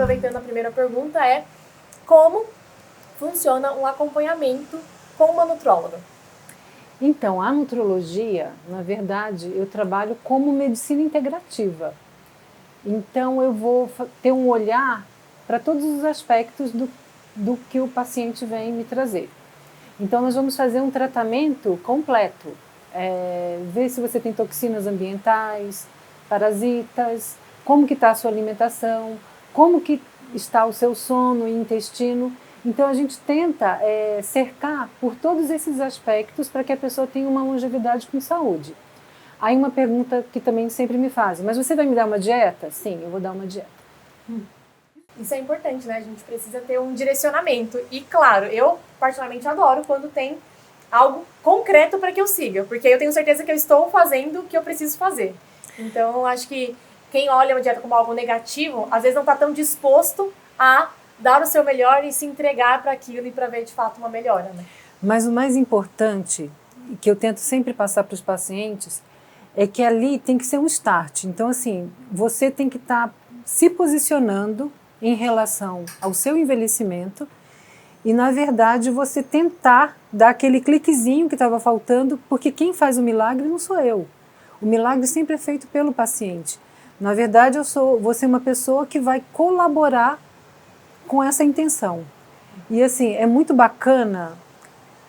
Aproveitando a primeira pergunta, como funciona um acompanhamento com uma nutróloga? Então, a nutrologia, na verdade, eu trabalho como medicina integrativa. Então, eu vou ter um olhar para todos os aspectos do que o paciente vem me trazer. Então, nós vamos fazer um tratamento completo. Ver se você tem toxinas ambientais, parasitas, como que está a sua alimentação, como que está o seu sono e intestino. Então a gente tenta cercar por todos esses aspectos para que a pessoa tenha uma longevidade com saúde. Aí uma pergunta que também sempre me fazem, mas você vai me dar uma dieta? Sim, eu vou dar uma dieta. Isso é importante, né? A gente precisa ter um direcionamento. E claro, eu particularmente adoro quando tem algo concreto para que eu siga, porque eu tenho certeza que eu estou fazendo o que eu preciso fazer. Então eu acho que quem olha uma dieta como algo negativo, às vezes não está tão disposto a dar o seu melhor e se entregar para aquilo e para ver de fato uma melhora, né? Mas o mais importante, que eu tento sempre passar para os pacientes, é que ali tem que ser um start. Então, assim, você tem que estar se posicionando em relação ao seu envelhecimento e, na verdade, você tentar dar aquele cliquezinho que estava faltando, porque quem faz o milagre não sou eu. O milagre sempre é feito pelo paciente. Na verdade, vou ser uma pessoa que vai colaborar com essa intenção. E assim, é muito bacana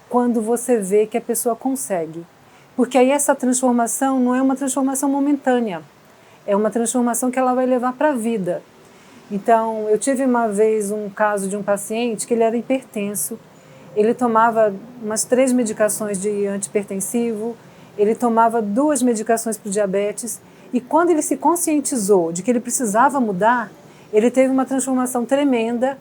quando você vê que a pessoa consegue. Porque aí essa transformação não é uma transformação momentânea. É uma transformação que ela vai levar para a vida. Então, eu tive uma vez um caso de um paciente que ele era hipertenso. Ele tomava umas 3 medicações de antihipertensivo. Ele tomava 2 medicações para o diabetes. E quando ele se conscientizou de que ele precisava mudar, ele teve uma transformação tremenda,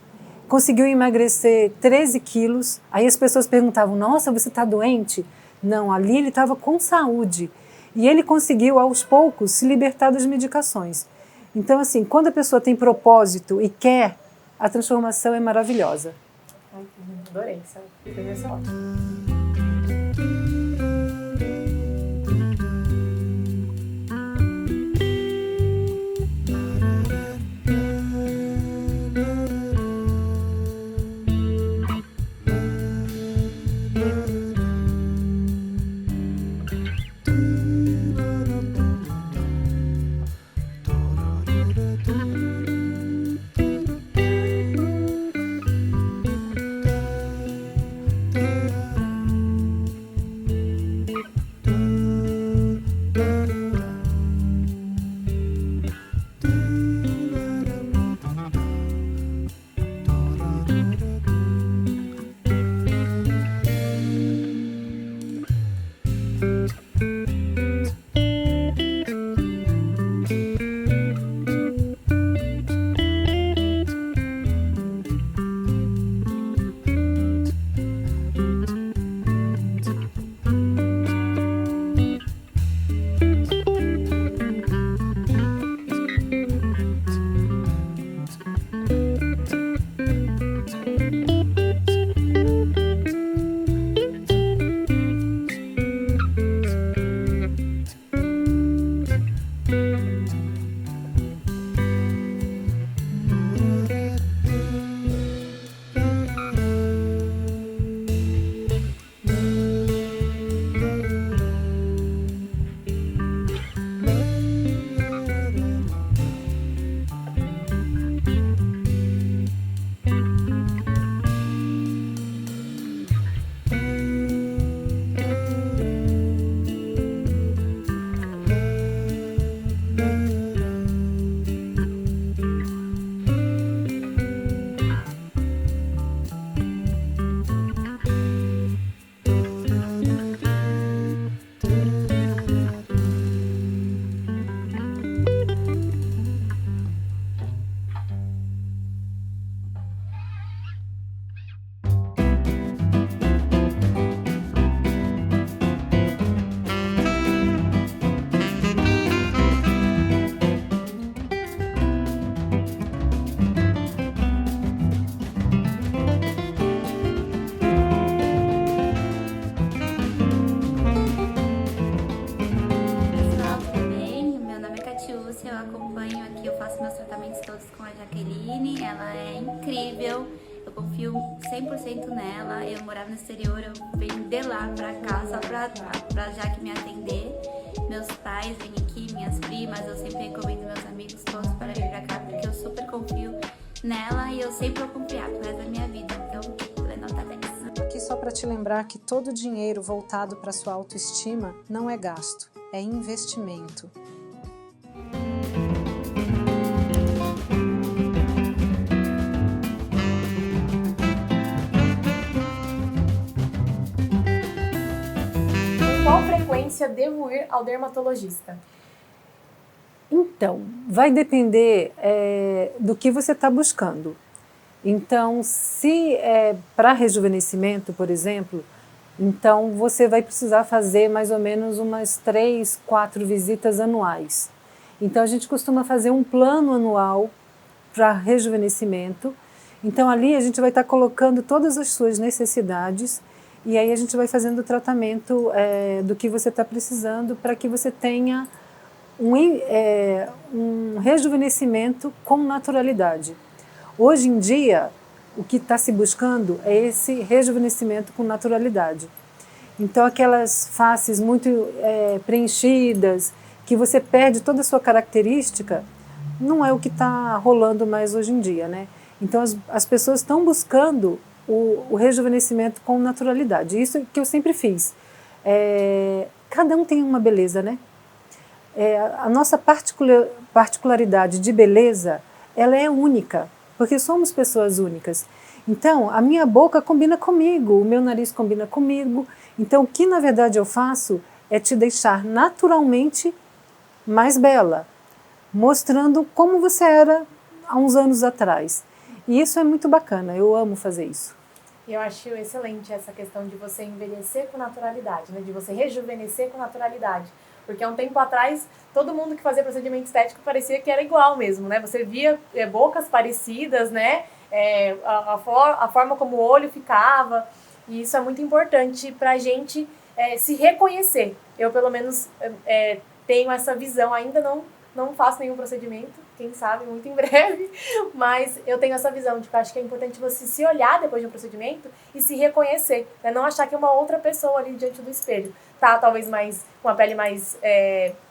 conseguiu emagrecer 13 quilos. Aí as pessoas perguntavam, nossa, você está doente? Não, ali ele estava com saúde. E ele conseguiu, aos poucos, se libertar das medicações. Então, assim, quando a pessoa tem propósito e quer, a transformação é maravilhosa. Adorei, essa é ótima. faço meus tratamentos todos com a Jaqueline, ela é incrível, eu confio 100% nela. Eu morava no exterior, eu venho de lá pra cá só pra Jaque me atender. Meus pais vêm aqui, minhas primas, eu sempre recomendo meus amigos todos para vir pra cá, porque eu super confio nela e eu sempre vou confiar pro resto da minha vida. Então, ela é nota 10. Aqui só para te lembrar que todo dinheiro voltado para sua autoestima não é gasto, é investimento. Com qual frequência devo ir ao dermatologista? Então, vai depender do que você está buscando. Então, se é para rejuvenescimento, por exemplo, então você vai precisar fazer mais ou menos umas 3, 4 visitas anuais. Então, a gente costuma fazer um plano anual para rejuvenescimento. Então, ali a gente vai estar colocando todas as suas necessidades e aí a gente vai fazendo o tratamento do que você está precisando para que você tenha um rejuvenescimento com naturalidade. Hoje em dia, o que está se buscando é esse rejuvenescimento com naturalidade. Então, aquelas faces muito preenchidas, que você perde toda a sua característica, não é o que está rolando mais hoje em dia, né? Então, as pessoas estão buscando o rejuvenescimento com naturalidade. Isso que eu sempre fiz. Cada um tem uma beleza, né? A nossa particularidade de beleza, ela é única, porque somos pessoas únicas. Então, a minha boca combina comigo, o meu nariz combina comigo. Então, o que na verdade eu faço é te deixar naturalmente mais bela, mostrando como você era há uns anos atrás. E isso é muito bacana, eu amo fazer isso. Eu acho excelente essa questão de você envelhecer com naturalidade, né? De você rejuvenescer com naturalidade. Porque há um tempo atrás, todo mundo que fazia procedimento estético parecia que era igual mesmo, né? Você via bocas parecidas, né? A forma como o olho ficava. E isso é muito importante pra gente se reconhecer. Eu, pelo menos, tenho essa visão. Ainda não faço nenhum procedimento, quem sabe, muito em breve. Mas eu tenho essa visão de que eu acho que é importante você se olhar depois de um procedimento e se reconhecer. Né? Não achar que é uma outra pessoa ali diante do espelho. Tá, talvez com a pele mais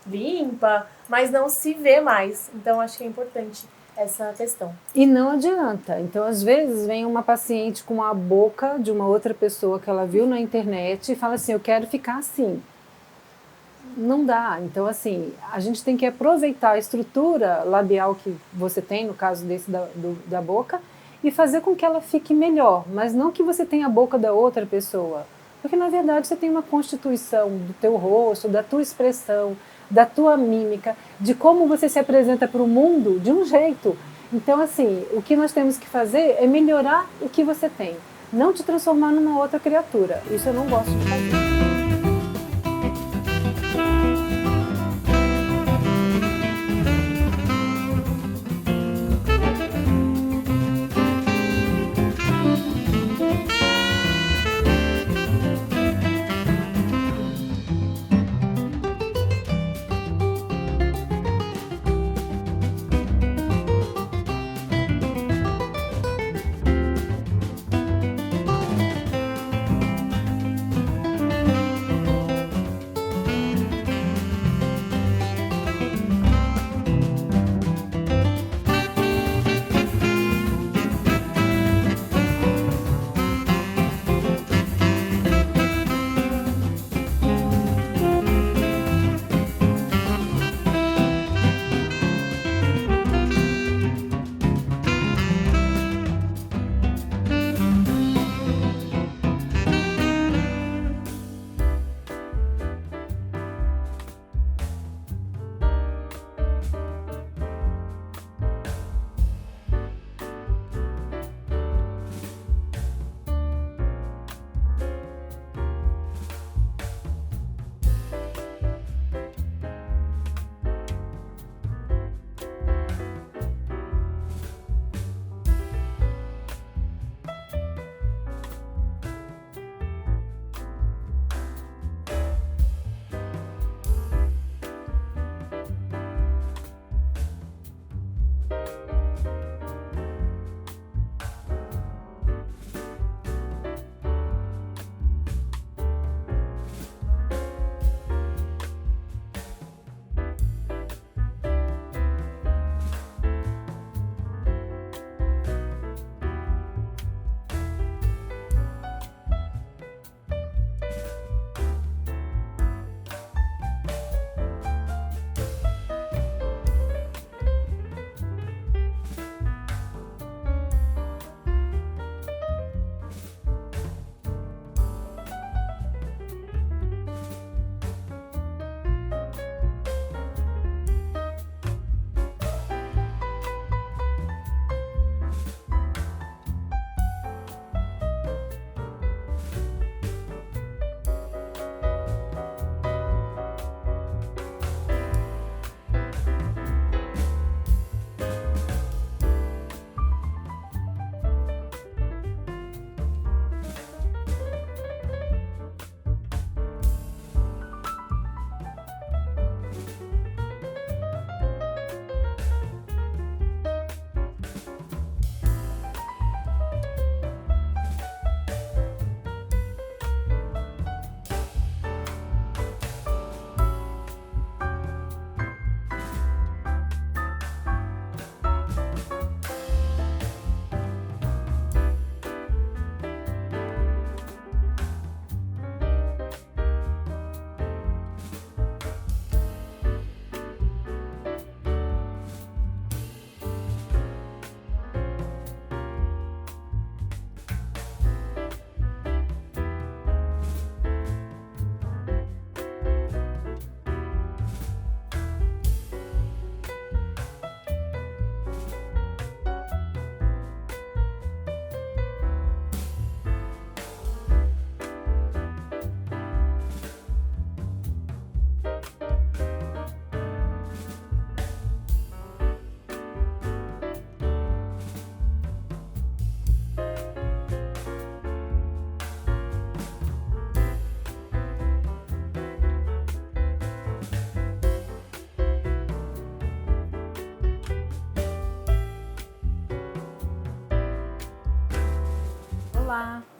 limpa, mas não se vê mais. Então, acho que é importante essa questão. E não adianta. Então, às vezes, vem uma paciente com a boca de uma outra pessoa que ela viu na internet e fala assim, eu quero ficar assim. Não dá. Então, assim, a gente tem que aproveitar a estrutura labial que você tem, no caso desse da boca, e fazer com que ela fique melhor, mas não que você tenha a boca da outra pessoa. Porque, na verdade, você tem uma constituição do teu rosto, da tua expressão, da tua mímica, de como você se apresenta para o mundo de um jeito. Então, assim, o que nós temos que fazer é melhorar o que você tem, não te transformar numa outra criatura. Isso eu não gosto de fazer.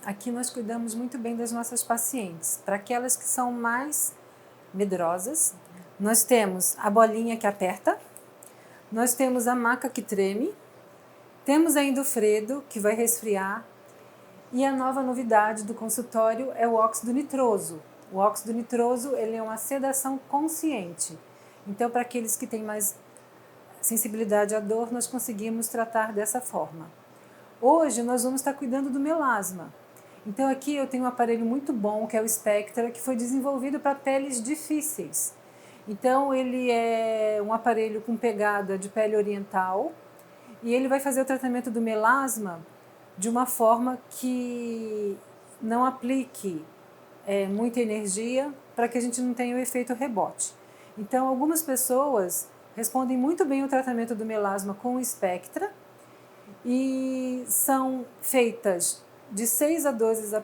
aqui nós cuidamos muito bem das nossas pacientes. Para aquelas que são mais medrosas, nós temos a bolinha que aperta, nós temos a maca que treme, temos ainda o Fredo, que vai resfriar, e a nova novidade do consultório é o óxido nitroso. O óxido nitroso ele é uma sedação consciente. Então, para aqueles que têm mais sensibilidade à dor, nós conseguimos tratar dessa forma. Hoje, nós vamos estar cuidando do melasma. Então, aqui eu tenho um aparelho muito bom, que é o Spectra, que foi desenvolvido para peles difíceis. Então, ele é um aparelho com pegada de pele oriental e ele vai fazer o tratamento do melasma de uma forma que não aplique muita energia para que a gente não tenha o efeito rebote. Então, algumas pessoas respondem muito bem ao tratamento do melasma com o Spectra e são feitas de 6 a 12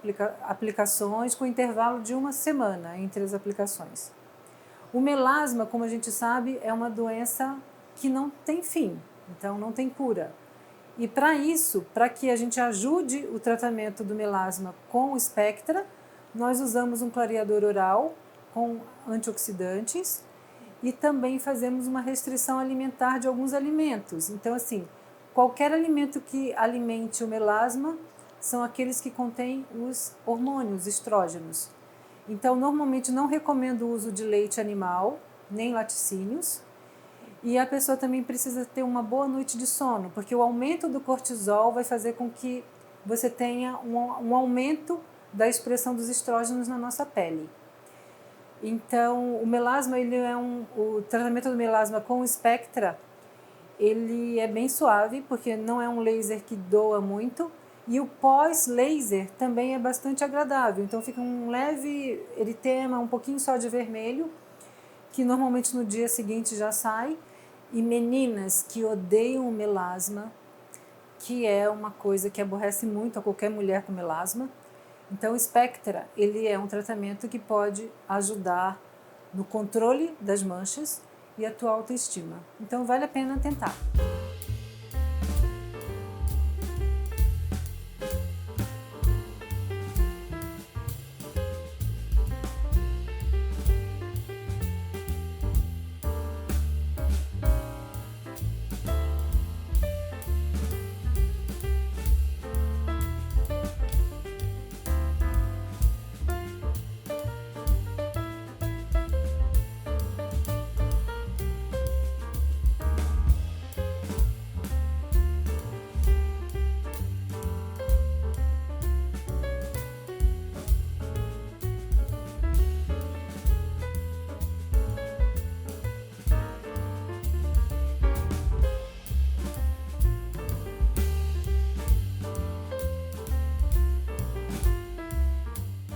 aplicações com intervalo de 1 semana entre as aplicações. O melasma, como a gente sabe, é uma doença que não tem fim, então não tem cura. E para isso, para que a gente ajude o tratamento do melasma com o Spectra, nós usamos um clareador oral com antioxidantes e também fazemos uma restrição alimentar de alguns alimentos. Então, assim, qualquer alimento que alimente o melasma são aqueles que contêm os hormônios, estrógenos. Então, normalmente não recomendo o uso de leite animal, nem laticínios. E a pessoa também precisa ter uma boa noite de sono, porque o aumento do cortisol vai fazer com que você tenha um aumento da expressão dos estrógenos na nossa pele. Então, o melasma, o tratamento do melasma com o Spectra, ele é bem suave, porque não é um laser que doa muito, e o pós-laser também é bastante agradável. Então, fica um leve eritema, um pouquinho só de vermelho, que normalmente no dia seguinte já sai. E meninas que odeiam o melasma, que é uma coisa que aborrece muito a qualquer mulher com melasma. Então, o Spectra, ele é um tratamento que pode ajudar no controle das manchas e a tua autoestima. Então, vale a pena tentar.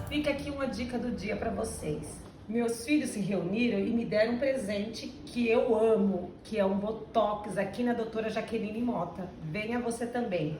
Fica aqui uma dica do dia para vocês. Meus filhos se reuniram e me deram um presente que eu amo, que é um Botox aqui na doutora Jaqueline Mota. Venha você também.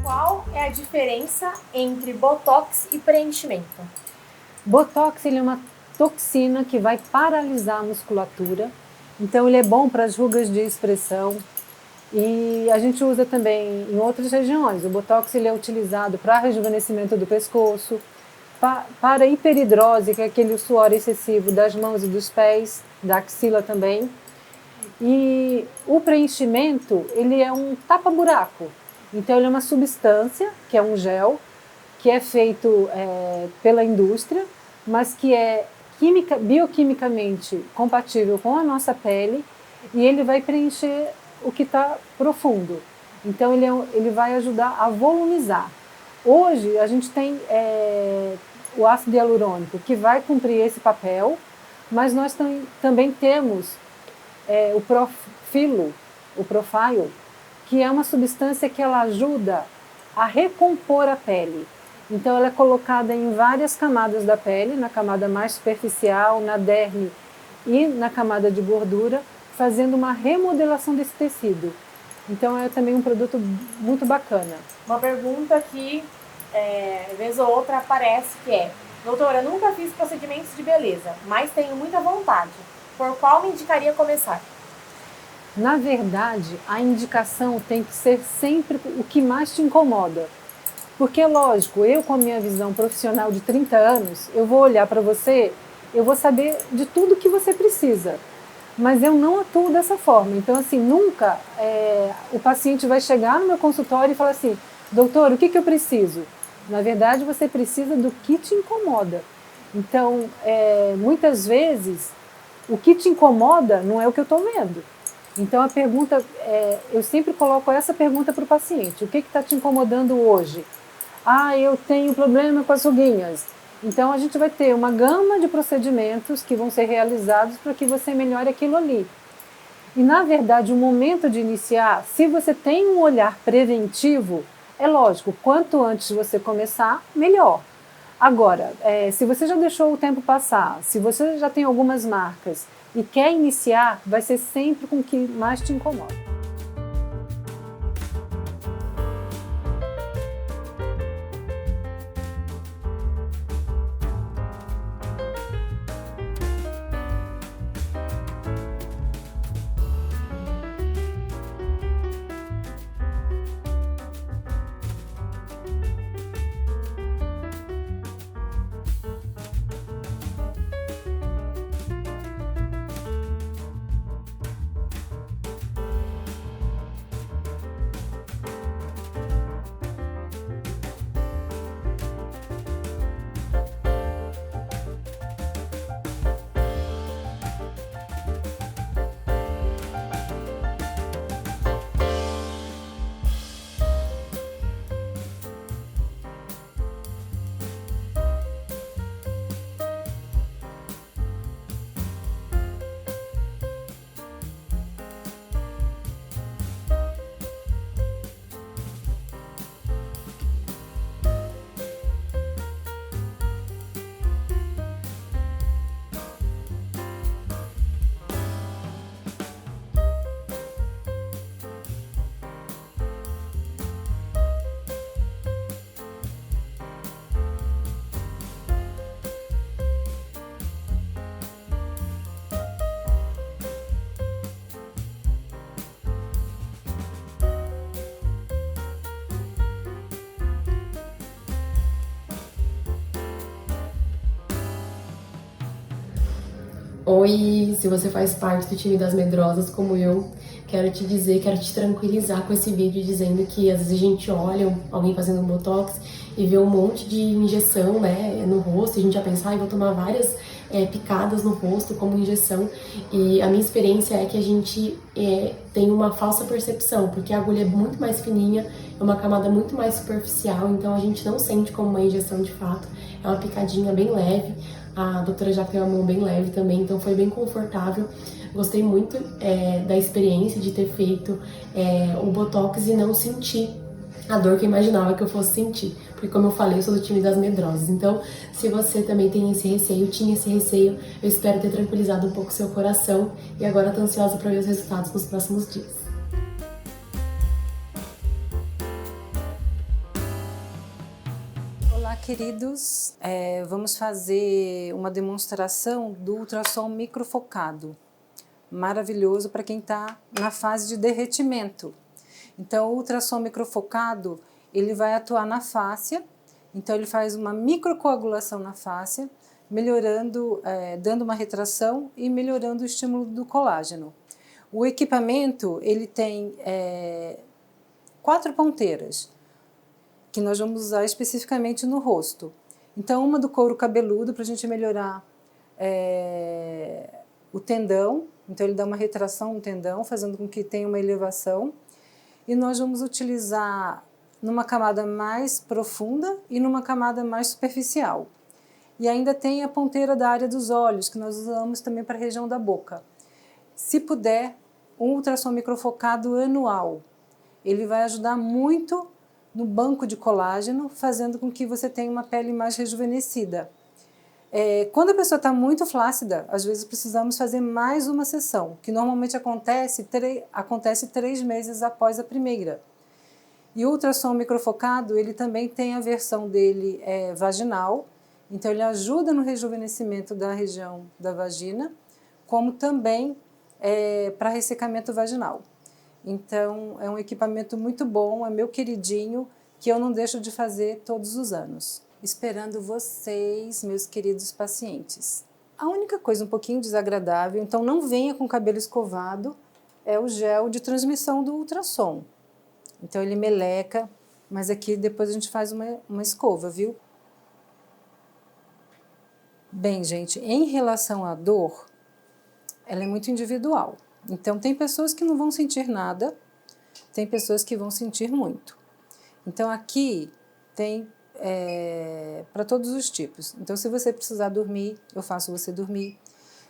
Qual é a diferença entre botox e preenchimento? Botox ele é uma toxina que vai paralisar a musculatura, então ele é bom para as rugas de expressão e a gente usa também em outras regiões. O Botox ele é utilizado para rejuvenescimento do pescoço, para hiperidrose, que é aquele suor excessivo das mãos e dos pés, da axila também. E o preenchimento ele é um tapa-buraco, então ele é uma substância, que é um gel, que é feito pela indústria, mas que é bioquimicamente compatível com a nossa pele e ele vai preencher o que está profundo. Então ele vai ajudar a volumizar. Hoje a gente tem o ácido hialurônico que vai cumprir esse papel, mas nós também temos o Profile, que é uma substância que ela ajuda a recompor a pele. Então ela é colocada em várias camadas da pele, na camada mais superficial, na derme e na camada de gordura, fazendo uma remodelação desse tecido. Então é também um produto muito bacana. Uma pergunta que, vez ou outra, aparece que é: doutora, nunca fiz procedimentos de beleza, mas tenho muita vontade. Por qual me indicaria começar? Na verdade, a indicação tem que ser sempre o que mais te incomoda. Porque, lógico, eu com a minha visão profissional de 30 anos, eu vou olhar para você, eu vou saber de tudo que você precisa. Mas eu não atuo dessa forma. Então, assim, nunca o paciente vai chegar no meu consultório e falar assim: doutor, o que eu preciso? Na verdade, você precisa do que te incomoda. Então, muitas vezes, o que te incomoda não é o que eu estou vendo. Então, a pergunta, eu sempre coloco essa pergunta para o paciente: o que está te incomodando hoje? Ah, eu tenho problema com as ruguinhas. Então, a gente vai ter uma gama de procedimentos que vão ser realizados para que você melhore aquilo ali. E, na verdade, o momento de iniciar, se você tem um olhar preventivo, é lógico, quanto antes você começar, melhor. Agora, se você já deixou o tempo passar, se você já tem algumas marcas e quer iniciar, vai ser sempre com o que mais te incomoda. Oi, se você faz parte do time das medrosas como eu, quero te dizer, quero te tranquilizar com esse vídeo dizendo que às vezes a gente olha alguém fazendo um botox e vê um monte de injeção, né, no rosto, e a gente já pensa, vou tomar várias picadas no rosto como injeção, e a minha experiência é que a gente tem uma falsa percepção, porque a agulha é muito mais fininha, é uma camada muito mais superficial, então a gente não sente como uma injeção de fato, é uma picadinha bem leve. A doutora já tem uma mão bem leve também, então foi bem confortável. Gostei muito da experiência de ter feito o Botox e não sentir a dor que eu imaginava que eu fosse sentir. Porque, como eu falei, eu sou do time das medrosas. Então, se você também tem esse receio, tinha esse receio, eu espero ter tranquilizado um pouco o seu coração. E agora tô ansiosa para ver os resultados nos próximos dias. Olá, queridos. Vamos fazer uma demonstração do ultrassom microfocado. Maravilhoso para quem está na fase de derretimento. Então, o ultrassom microfocado, ele vai atuar na fáscia. Então, ele faz uma microcoagulação na fáscia, melhorando, dando uma retração e melhorando o estímulo do colágeno. O equipamento, ele tem 4 ponteiras, que nós vamos usar especificamente no rosto. Então, uma do couro cabeludo, para a gente melhorar o tendão. Então, ele dá uma retração no tendão, fazendo com que tenha uma elevação. E nós vamos utilizar numa camada mais profunda e numa camada mais superficial. E ainda tem a ponteira da área dos olhos, que nós usamos também para a região da boca. Se puder, um ultrassom microfocado anual. Ele vai ajudar muito no banco de colágeno, fazendo com que você tenha uma pele mais rejuvenescida. Quando a pessoa está muito flácida, às vezes precisamos fazer mais uma sessão, que normalmente acontece 3 meses após a primeira. E o ultrassom microfocado, ele também tem a versão dele vaginal, então ele ajuda no rejuvenescimento da região da vagina, como também para ressecamento vaginal. Então, é um equipamento muito bom, é meu queridinho, que eu não deixo de fazer todos os anos. Esperando vocês, meus queridos pacientes. A única coisa um pouquinho desagradável, então não venha com o cabelo escovado, é o gel de transmissão do ultrassom. Então, ele meleca, mas aqui depois a gente faz uma escova, viu? Bem, gente, em relação à dor, ela é muito individual. Então, tem pessoas que não vão sentir nada, tem pessoas que vão sentir muito. Então, aqui tem para todos os tipos. Então, se você precisar dormir, eu faço você dormir.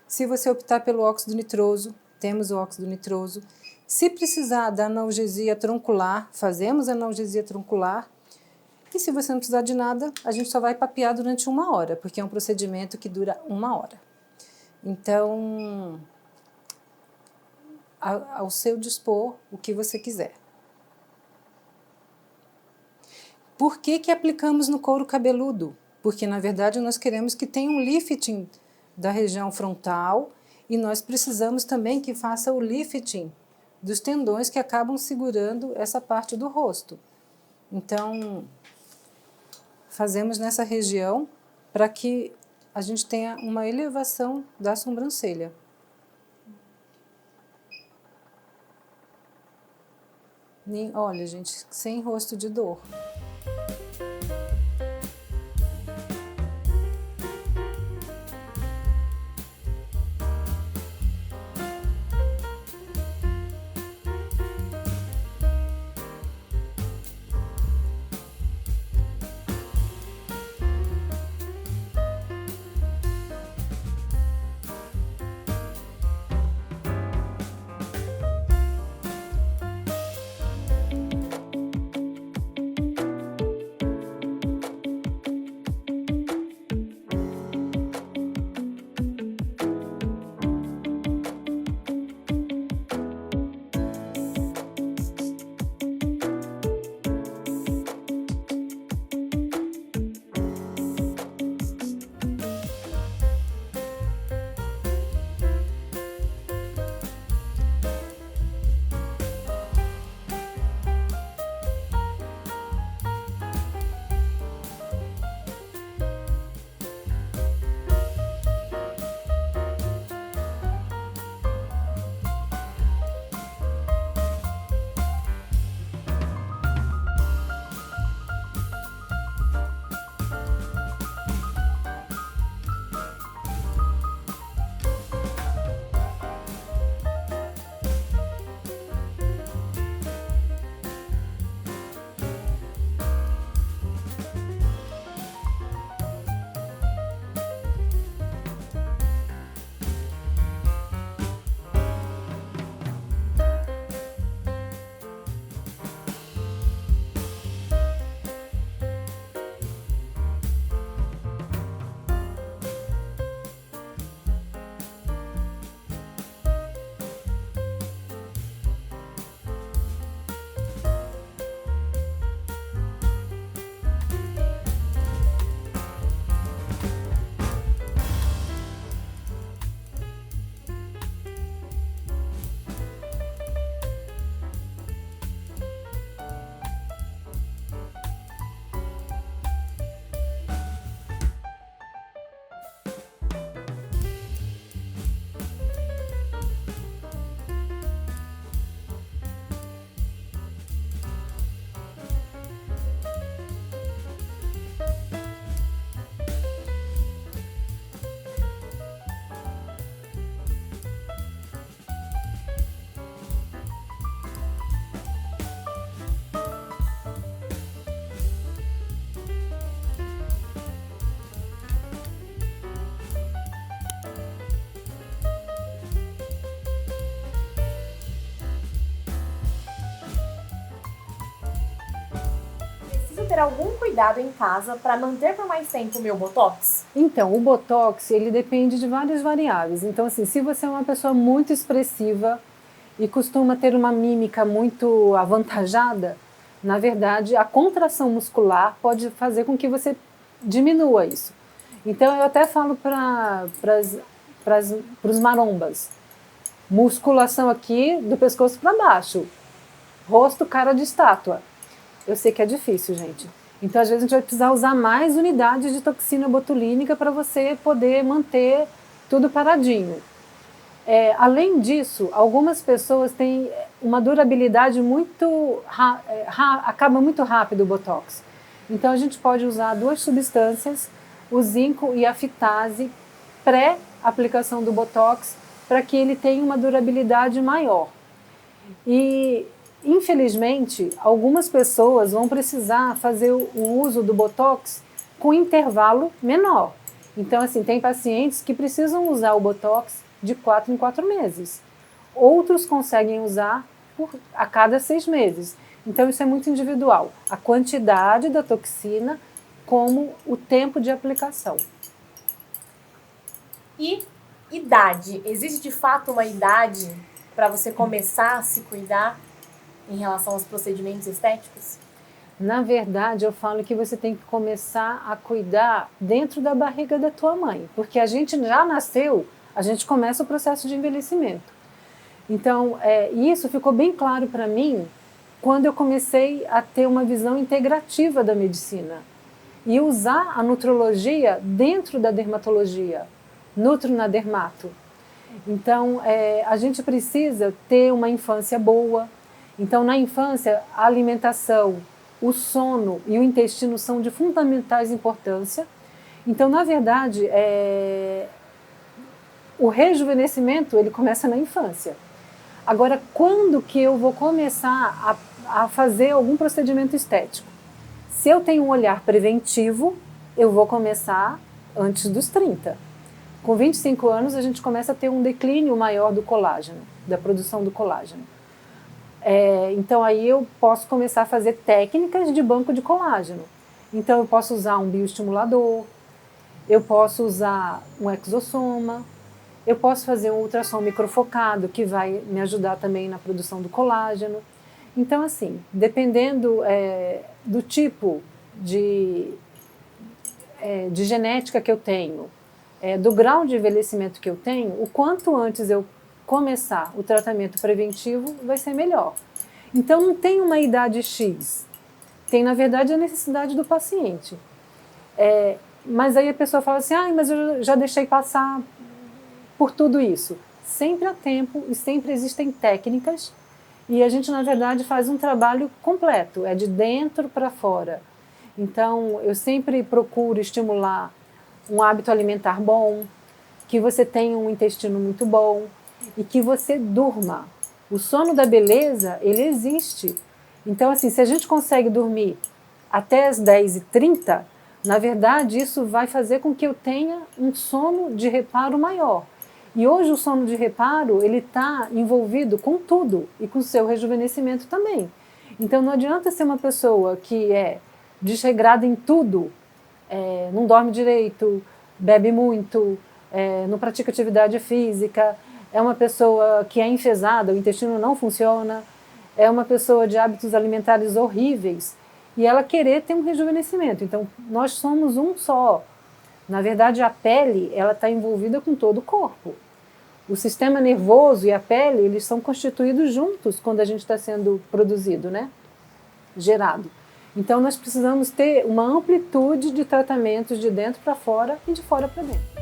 Se você optar pelo óxido nitroso, temos o óxido nitroso. Se precisar da analgesia troncular, fazemos a analgesia troncular. E se você não precisar de nada, a gente só vai papear durante 1 hora, porque é um procedimento que dura 1 hora. Então, ao seu dispor, o que você quiser. Por que aplicamos no couro cabeludo? Porque, na verdade, nós queremos que tenha um lifting da região frontal e nós precisamos também que faça o lifting dos tendões que acabam segurando essa parte do rosto. Então, fazemos nessa região para que a gente tenha uma elevação da sobrancelha. Olha, gente, sem rosto de dor. ter algum cuidado em casa para manter por mais tempo o meu botox? Então, o botox, ele depende de várias variáveis. Então, assim, se você é uma pessoa muito expressiva e costuma ter uma mímica muito avantajada, na verdade, a contração muscular pode fazer com que você diminua isso. Então, eu até falo para os marombas, musculação aqui do pescoço para baixo, rosto, cara de estátua. Eu sei que é difícil, gente. Então, às vezes, a gente vai precisar usar mais unidades de toxina botulínica para você poder manter tudo paradinho. Além disso, algumas pessoas têm uma durabilidade muito... acaba muito rápido o botox. Então, a gente pode usar 2 substâncias, o zinco e a fitase, pré-aplicação do botox, para que ele tenha uma durabilidade maior. E, infelizmente, algumas pessoas vão precisar fazer o uso do botox com intervalo menor. Então, assim, tem pacientes que precisam usar o botox de 4 em 4 meses. Outros conseguem usar a cada 6 meses. Então, isso é muito individual. A quantidade da toxina como o tempo de aplicação. E idade? Existe de fato uma idade para você começar a se cuidar em relação aos procedimentos estéticos? Na verdade, eu falo que você tem que começar a cuidar dentro da barriga da tua mãe, porque a gente já nasceu, a gente começa o processo de envelhecimento. Então, isso ficou bem claro para mim quando eu comecei a ter uma visão integrativa da medicina e usar a nutrologia dentro da dermatologia, nutro na dermato. Então, a gente precisa ter uma infância boa. Então, na infância, a alimentação, o sono e o intestino são de fundamentais importância. Então, na verdade, o rejuvenescimento ele começa na infância. Agora, quando que eu vou começar a fazer algum procedimento estético? Se eu tenho um olhar preventivo, eu vou começar antes dos 30. Com 25 anos, a gente começa a ter um declínio maior do colágeno, da produção do colágeno. Então, aí eu posso começar a fazer técnicas de banco de colágeno. Então, eu posso usar um bioestimulador, eu posso usar um exossoma, eu posso fazer um ultrassom microfocado, que vai me ajudar também na produção do colágeno. Então, assim, dependendo do tipo de genética que eu tenho, do grau de envelhecimento que eu tenho, o quanto antes eu começar o tratamento preventivo vai ser melhor. Então, não tem uma idade X. Tem, na verdade, a necessidade do paciente. Mas aí a pessoa fala assim, mas eu já deixei passar por tudo isso. Sempre há tempo e sempre existem técnicas e a gente, na verdade, faz um trabalho completo, de dentro para fora. Então, eu sempre procuro estimular um hábito alimentar bom, que você tenha um intestino muito bom e que você durma. O sono da beleza, ele existe. Então, assim, se a gente consegue dormir até as 10h30, na verdade, isso vai fazer com que eu tenha um sono de reparo maior. E hoje o sono de reparo, ele está envolvido com tudo e com o seu rejuvenescimento também. Então não adianta ser uma pessoa que é desregrada em tudo, não dorme direito, bebe muito, não pratica atividade física, é uma pessoa que é enfesada, o intestino não funciona, é uma pessoa de hábitos alimentares horríveis e ela querer ter um rejuvenescimento. Então nós somos um só. Na verdade, a pele ela está envolvida com todo o corpo. O sistema nervoso e a pele, eles são constituídos juntos quando a gente está sendo produzido, né? Gerado. Então, nós precisamos ter uma amplitude de tratamentos de dentro para fora e de fora para dentro.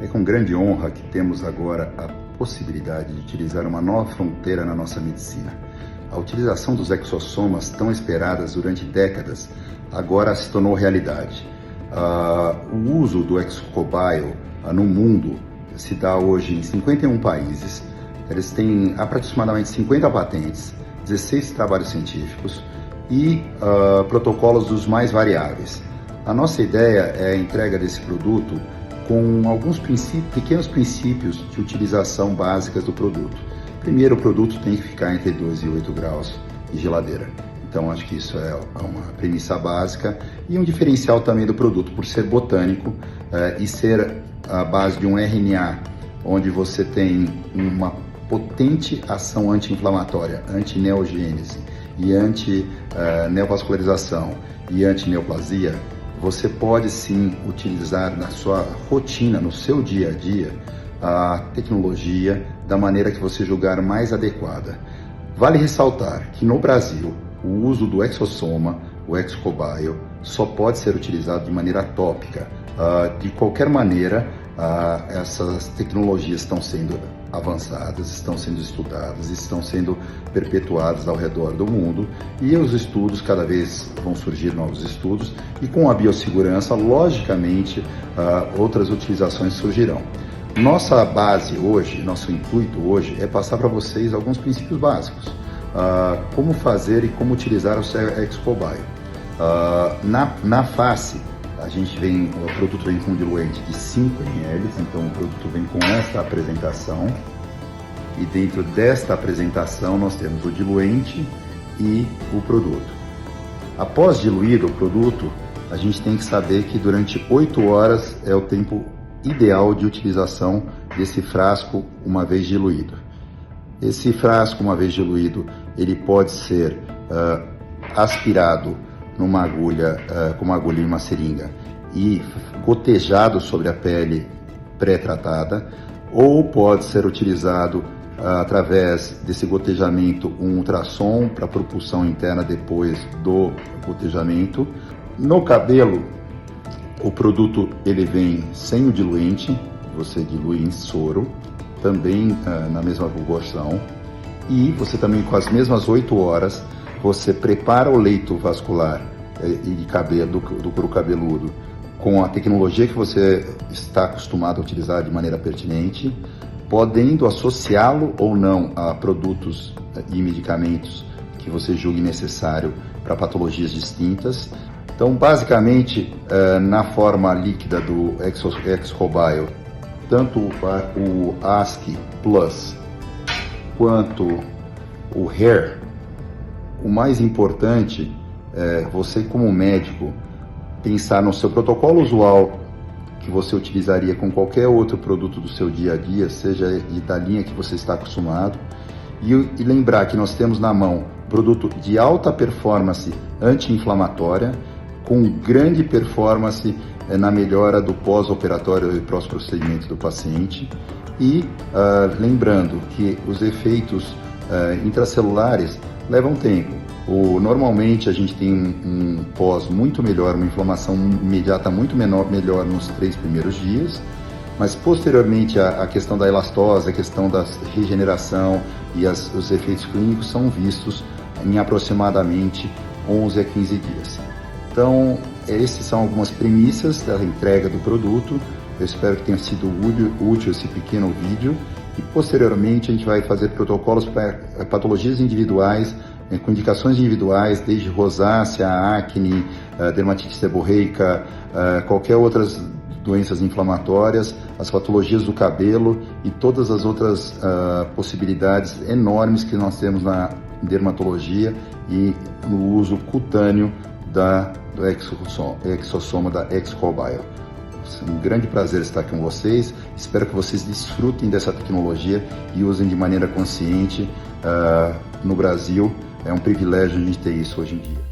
É com grande honra que temos agora a possibilidade de utilizar uma nova fronteira na nossa medicina. A utilização dos exossomas, tão esperadas durante décadas, agora se tornou realidade. O uso do ExoCobio no mundo se dá hoje em 51 países. Eles têm aproximadamente 50 patentes, 16 trabalhos científicos e protocolos dos mais variáveis. A nossa ideia é a entrega desse produto com alguns pequenos princípios de utilização básicas do produto. Primeiro, o produto tem que ficar entre 2 e 8 graus de geladeira. Então, acho que isso é uma premissa básica e um diferencial também do produto, por ser botânico e ser a base de um RNA, onde você tem uma potente ação anti-inflamatória, anti-neogênese e anti-neovascularização e anti-neoplasia. Você pode sim utilizar na sua rotina, no seu dia a dia, a tecnologia da maneira que você julgar mais adequada. Vale ressaltar que no Brasil, o uso do exosoma, o ExoCobio, só pode ser utilizado de maneira tópica. De qualquer maneira, essas tecnologias estão sendo avançadas, estão sendo estudadas, estão sendo perpetuadas ao redor do mundo e os estudos, cada vez vão surgir novos estudos e com a biossegurança, logicamente, outras utilizações surgirão. Nossa base hoje, nosso intuito hoje é passar para vocês alguns princípios básicos. Como fazer e como utilizar o ExoCobio. Na face, o produto vem com um diluente de 5 ml, então o produto vem com esta apresentação. E dentro desta apresentação nós temos o diluente e o produto. Após diluído o produto, a gente tem que saber que durante 8 horas é o tempo ideal de utilização desse frasco uma vez diluído. Esse frasco, uma vez diluído, ele pode ser aspirado numa agulha, com uma agulha e uma seringa e gotejado sobre a pele pré-tratada, ou pode ser utilizado através desse gotejamento um ultrassom para propulsão interna depois do gotejamento. No cabelo, o produto ele vem sem o diluente, você dilui em soro, também na mesma proporção, e você também com as mesmas 8 horas, você prepara o leito vascular e de cabelo, do couro cabeludo, com a tecnologia que você está acostumado a utilizar de maneira pertinente, podendo associá-lo ou não a produtos e medicamentos que você julgue necessário para patologias distintas. Então, basicamente, na forma líquida do ExoCobio, tanto o ASC Plus quanto o Hair, o mais importante é você, como médico, pensar no seu protocolo usual que você utilizaria com qualquer outro produto do seu dia a dia, seja da linha que você está acostumado, e lembrar que nós temos na mão produto de alta performance anti-inflamatória, com grande performance na melhora do pós-operatório e pós-procedimento do paciente. E lembrando que os efeitos intracelulares levam tempo. Normalmente a gente tem um pós muito melhor, uma inflamação imediata muito melhor nos 3 primeiros dias, mas posteriormente a questão da elastose, a questão da regeneração e os efeitos clínicos são vistos em aproximadamente 11 a 15 dias. Então, essas são algumas premissas da entrega do produto. Eu espero que tenha sido útil esse pequeno vídeo e posteriormente a gente vai fazer protocolos para patologias individuais, com indicações individuais, desde rosácea, acne, dermatite seborreica, qualquer outras doenças inflamatórias, as patologias do cabelo e todas as outras possibilidades enormes que nós temos na dermatologia e no uso cutâneo do exosoma da ExoCobio. É um grande prazer estar aqui com vocês. Espero que vocês desfrutem dessa tecnologia e usem de maneira consciente no Brasil. É um privilégio a gente ter isso hoje em dia.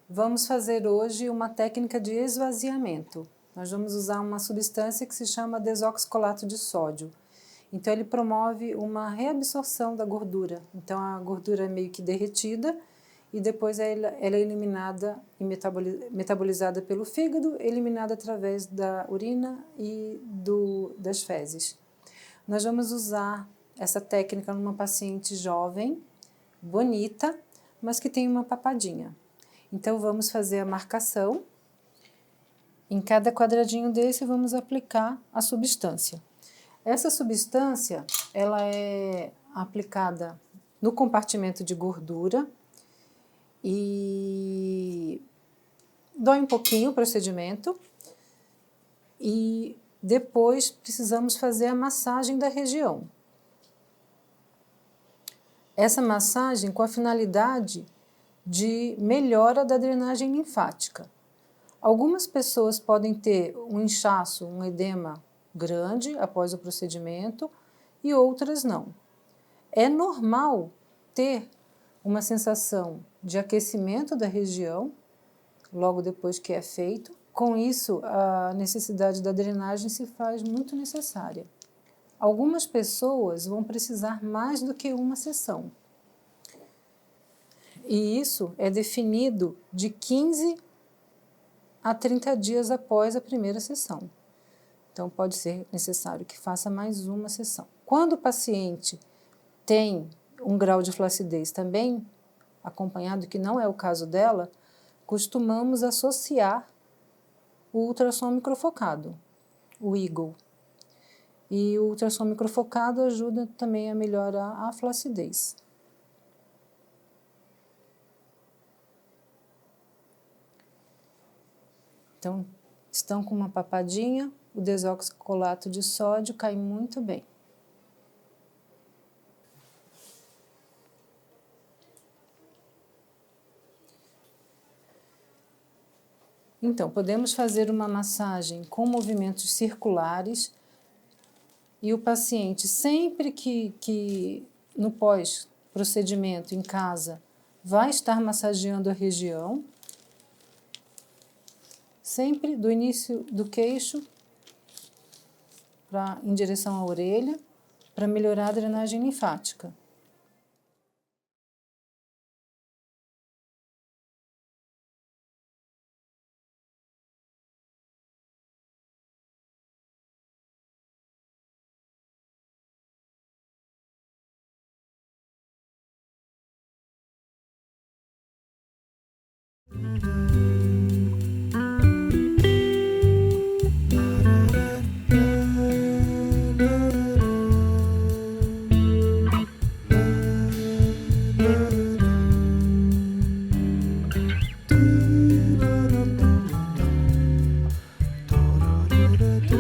Vamos fazer hoje uma técnica de esvaziamento. Nós vamos usar uma substância que se chama desoxicolato de sódio. Então ele promove uma reabsorção da gordura. Então a gordura é meio que derretida e depois ela é eliminada e metabolizada pelo fígado, eliminada através da urina e das fezes. Nós vamos usar essa técnica numa paciente jovem, bonita, mas que tem uma papadinha. Então vamos fazer a marcação. Em cada quadradinho desse vamos aplicar a substância. Essa substância, ela é aplicada no compartimento de gordura e dói um pouquinho o procedimento e depois precisamos fazer a massagem da região. Essa massagem com a finalidade de melhora da drenagem linfática. Algumas pessoas podem ter um inchaço, um edema grande após o procedimento e outras não. É normal ter uma sensação de aquecimento da região logo depois que é feito. Com isso, a necessidade da drenagem se faz muito necessária. Algumas pessoas vão precisar mais do que uma sessão. E isso é definido de 15 a 30 dias após a primeira sessão. Então, pode ser necessário que faça mais uma sessão. Quando o paciente tem um grau de flacidez também acompanhado, que não é o caso dela, costumamos associar o ultrassom microfocado, o Eagle. E o ultrassom microfocado ajuda também a melhorar a flacidez. Então, estão com uma papadinha, o desoxicolato de sódio cai muito bem. Então, podemos fazer uma massagem com movimentos circulares e o paciente, sempre que no pós-procedimento em casa, vai estar massageando a região, sempre do início do queixo em direção à orelha, para melhorar a drenagem linfática.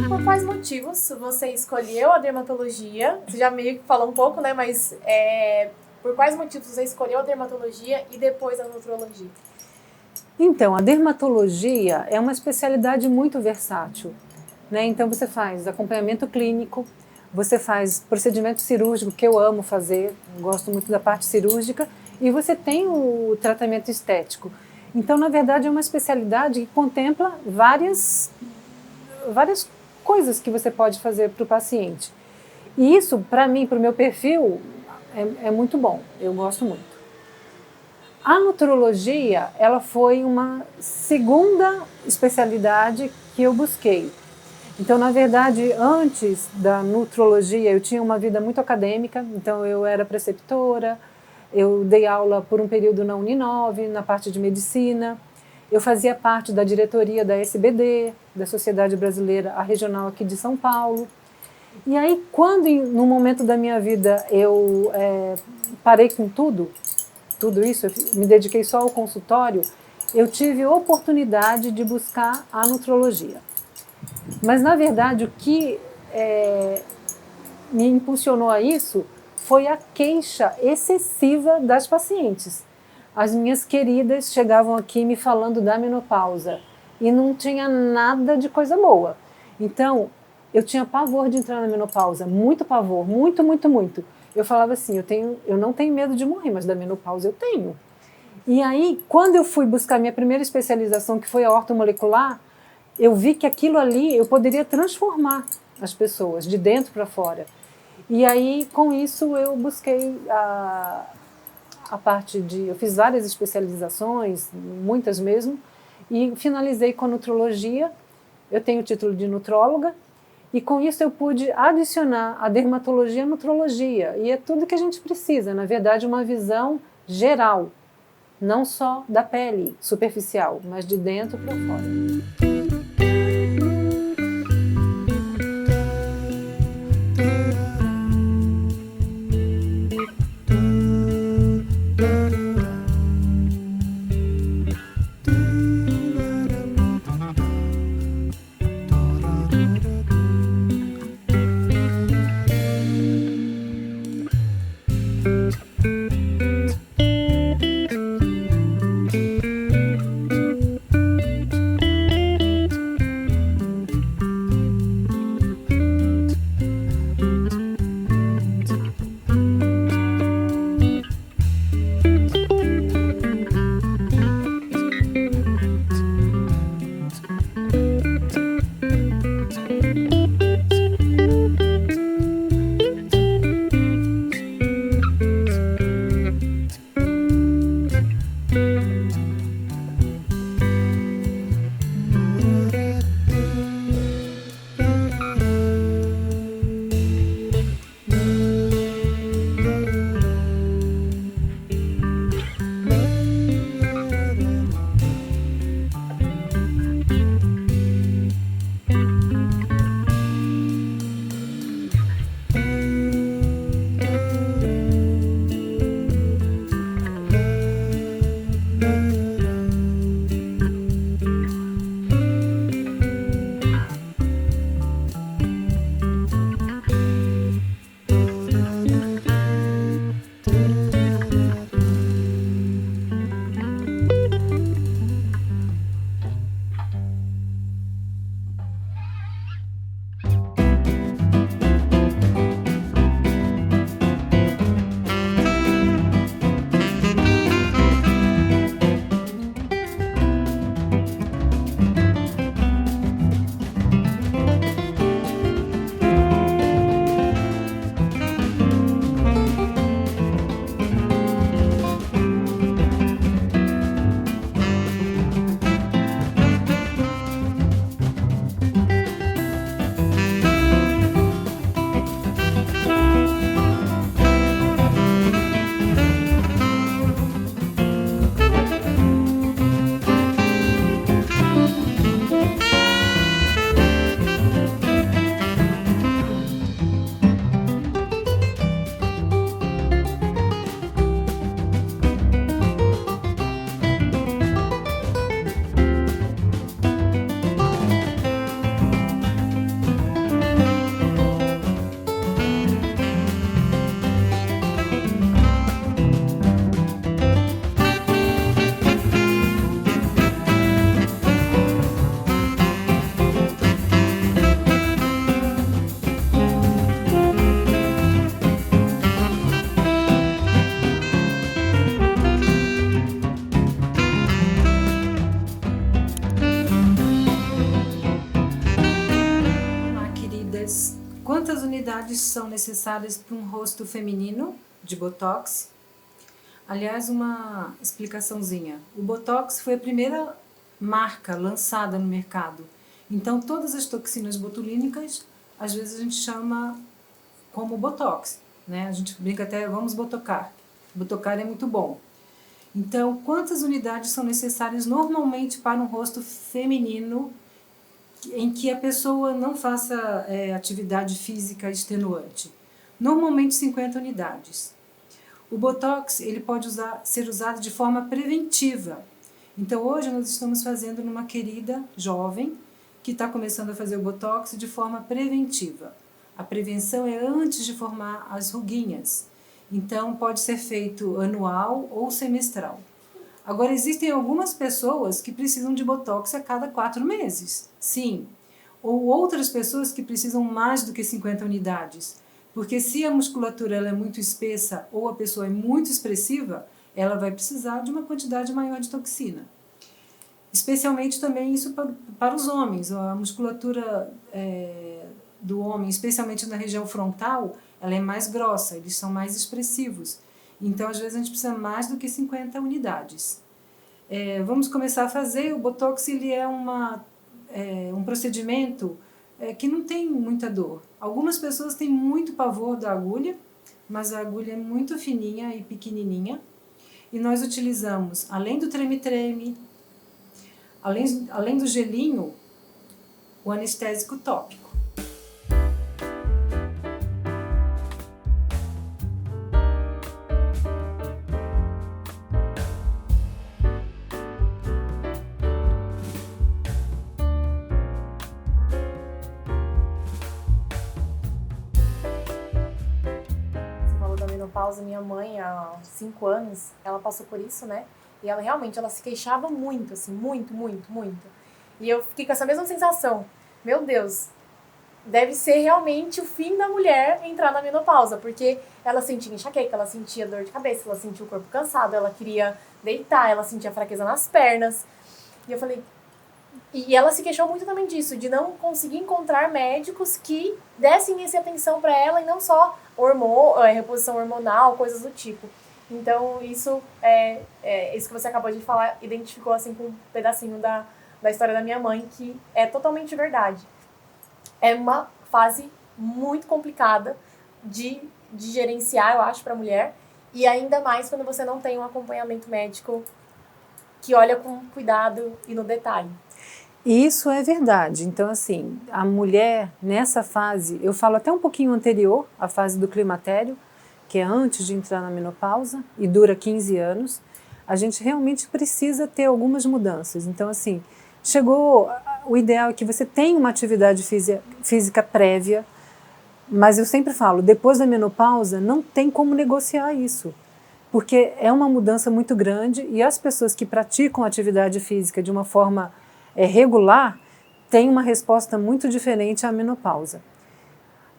Por quais motivos você escolheu a dermatologia? Você já meio que falou um pouco, né? Mas por quais motivos você escolheu a dermatologia e depois a nutrologia? Então, a dermatologia é uma especialidade muito versátil, né? Então, você faz acompanhamento clínico, você faz procedimento cirúrgico, que eu amo fazer, gosto muito da parte cirúrgica, e você tem o tratamento estético. Então, na verdade, é uma especialidade que contempla várias coisas que você pode fazer para o paciente. E isso, para mim, para o meu perfil, é muito bom, eu gosto muito. A nutrologia, ela foi uma segunda especialidade que eu busquei. Então, na verdade, antes da nutrologia, eu tinha uma vida muito acadêmica, então eu era preceptora, eu dei aula por um período na Uninove, na parte de medicina, eu fazia parte da diretoria da SBD, da Sociedade Brasileira, a regional aqui de São Paulo. E aí, quando no momento da minha vida eu parei com tudo isso, eu me dediquei só ao consultório, eu tive a oportunidade de buscar a nutrologia. Mas, na verdade, o que me impulsionou a isso foi a queixa excessiva das pacientes. As minhas queridas chegavam aqui me falando da menopausa e não tinha nada de coisa boa. Então, eu tinha pavor de entrar na menopausa, muito pavor, muito, muito, muito. Eu falava assim, eu não tenho medo de morrer, mas da menopausa eu tenho. E aí, quando eu fui buscar minha primeira especialização, que foi a ortomolecular, eu vi que aquilo ali eu poderia transformar as pessoas de dentro para fora. E aí, com isso, eu busquei a parte de... Eu fiz várias especializações, muitas mesmo, e finalizei com a nutrologia. Eu tenho o título de nutróloga, e com isso eu pude adicionar a dermatologia à nutrologia. E é tudo que a gente precisa, na verdade, uma visão geral, não só da pele superficial, mas de dentro para fora. unidades são necessárias para um rosto feminino de Botox? Aliás, uma explicaçãozinha. O Botox foi a primeira marca lançada no mercado. Então, todas as toxinas botulínicas, às vezes a gente chama como Botox, né? A gente brinca até, vamos botocar. Botocar é muito bom. Então, quantas unidades são necessárias normalmente para um rosto feminino em que a pessoa não faça atividade física extenuante? Normalmente 50 unidades. O Botox ele pode ser usado de forma preventiva. Então, hoje nós estamos fazendo numa querida jovem que está começando a fazer o Botox de forma preventiva. A prevenção é antes de formar as ruguinhas. Então, pode ser feito anual ou semestral. Agora, existem algumas pessoas que precisam de Botox a cada 4 meses. Sim. Ou outras pessoas que precisam mais do que 50 unidades. Porque se a musculatura ela é muito espessa ou a pessoa é muito expressiva, ela vai precisar de uma quantidade maior de toxina. Especialmente também isso para os homens. A musculatura do homem, especialmente na região frontal, ela é mais grossa, eles são mais expressivos. Então, às vezes, a gente precisa mais do que 50 unidades. Vamos começar a fazer. O Botox ele é um procedimento que não tem muita dor. Algumas pessoas têm muito pavor da agulha, mas a agulha é muito fininha e pequenininha. E nós utilizamos, além do treme-treme, além do gelinho, o anestésico tópico. Menopausa, minha mãe, há 5 anos, ela passou por isso, né? E ela realmente, ela se queixava muito, assim, muito. E eu fiquei com essa mesma sensação. Meu Deus, deve ser realmente o fim da mulher entrar na menopausa, porque ela sentia enxaqueca, ela sentia dor de cabeça, ela sentia o corpo cansado, ela queria deitar, ela sentia fraqueza nas pernas. E eu falei... E ela se queixou muito também disso, de não conseguir encontrar médicos que dessem essa atenção para ela e não só reposição hormonal, coisas do tipo. Então, isso que você acabou de falar, identificou assim com um pedacinho da história da minha mãe, que é totalmente verdade. É uma fase muito complicada de gerenciar, eu acho, para a mulher, e ainda mais quando você não tem um acompanhamento médico que olha com cuidado e no detalhe. Isso é verdade. Então, assim, a mulher nessa fase, eu falo até um pouquinho anterior à fase do climatério, que é antes de entrar na menopausa e dura 15 anos, a gente realmente precisa ter algumas mudanças. Então, assim, chegou o ideal é que você tenha uma atividade física prévia, mas eu sempre falo, depois da menopausa não tem como negociar isso, porque é uma mudança muito grande e as pessoas que praticam atividade física de uma forma regular, tem uma resposta muito diferente à menopausa.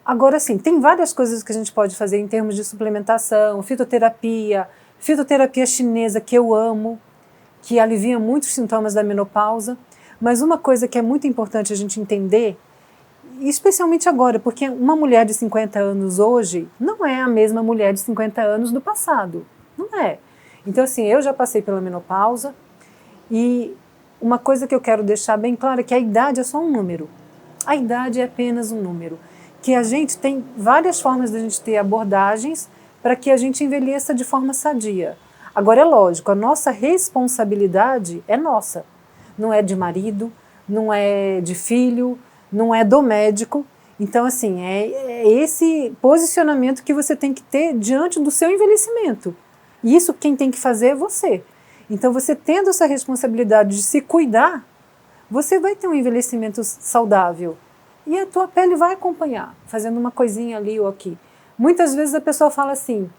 Agora sim, tem várias coisas que a gente pode fazer em termos de suplementação, fitoterapia chinesa que eu amo, que alivia muitos sintomas da menopausa, mas uma coisa que é muito importante a gente entender, especialmente agora, porque uma mulher de 50 anos hoje não é a mesma mulher de 50 anos do passado, não é. Então assim, eu já passei pela menopausa e uma coisa que eu quero deixar bem clara é que a idade é só um número. A idade é apenas um número. Que a gente tem várias formas de a gente ter abordagens para que a gente envelheça de forma sadia. Agora é lógico, a nossa responsabilidade é nossa. Não é de marido, não é de filho, não é do médico. Então assim, é esse posicionamento que você tem que ter diante do seu envelhecimento. E isso quem tem que fazer é você. Então, você tendo essa responsabilidade de se cuidar, você vai ter um envelhecimento saudável. E a tua pele vai acompanhar, fazendo uma coisinha ali ou aqui. Muitas vezes a pessoa fala assim,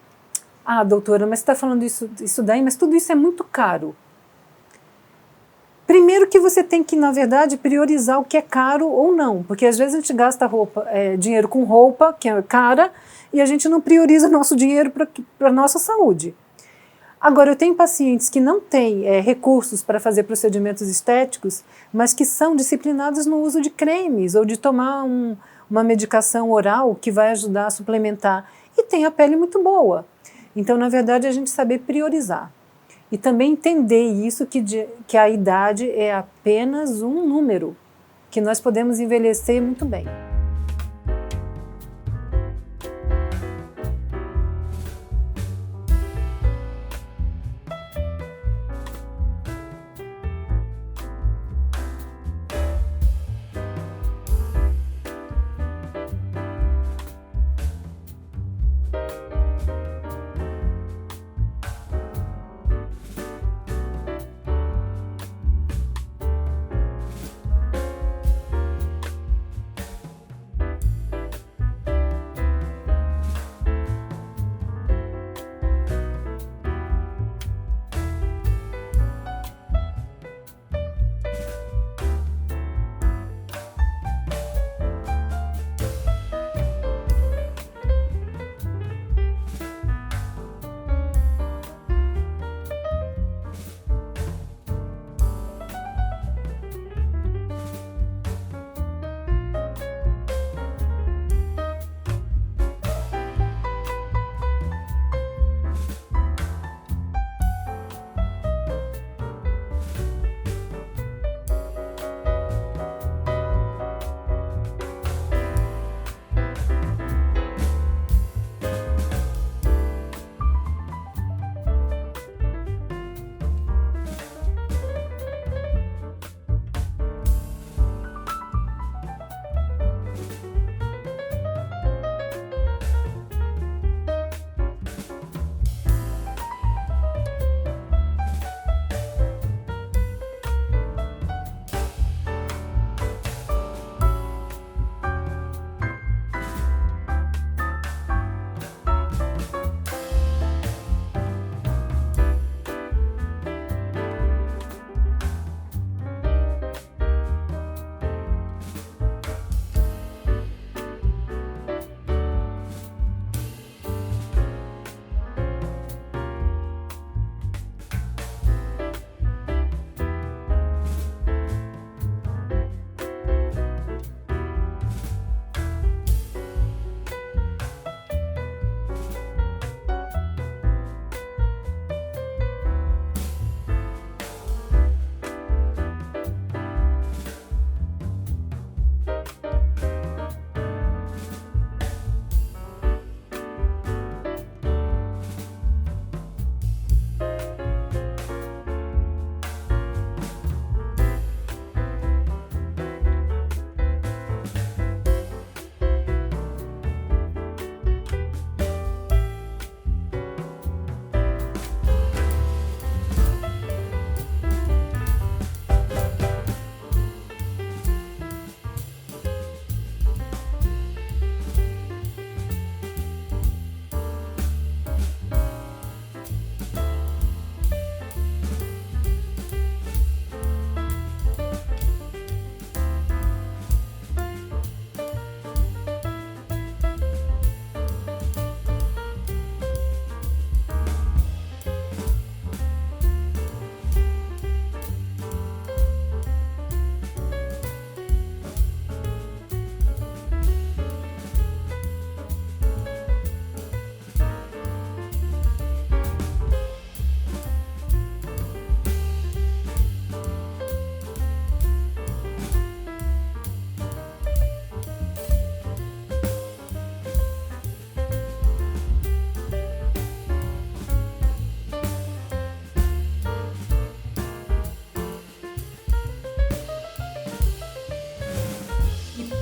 ah, doutora, mas você está falando isso daí, mas tudo isso é muito caro. Primeiro que você tem que, na verdade, priorizar o que é caro ou não. Porque às vezes a gente gasta dinheiro com roupa, que é cara, e a gente não prioriza o nosso dinheiro para a nossa saúde. Agora, eu tenho pacientes que não têm recursos para fazer procedimentos estéticos, mas que são disciplinados no uso de cremes ou de tomar uma medicação oral que vai ajudar a suplementar. E tem a pele muito boa. Então, na verdade, a gente saber priorizar. E também entender isso, que a idade é apenas um número, que nós podemos envelhecer muito bem.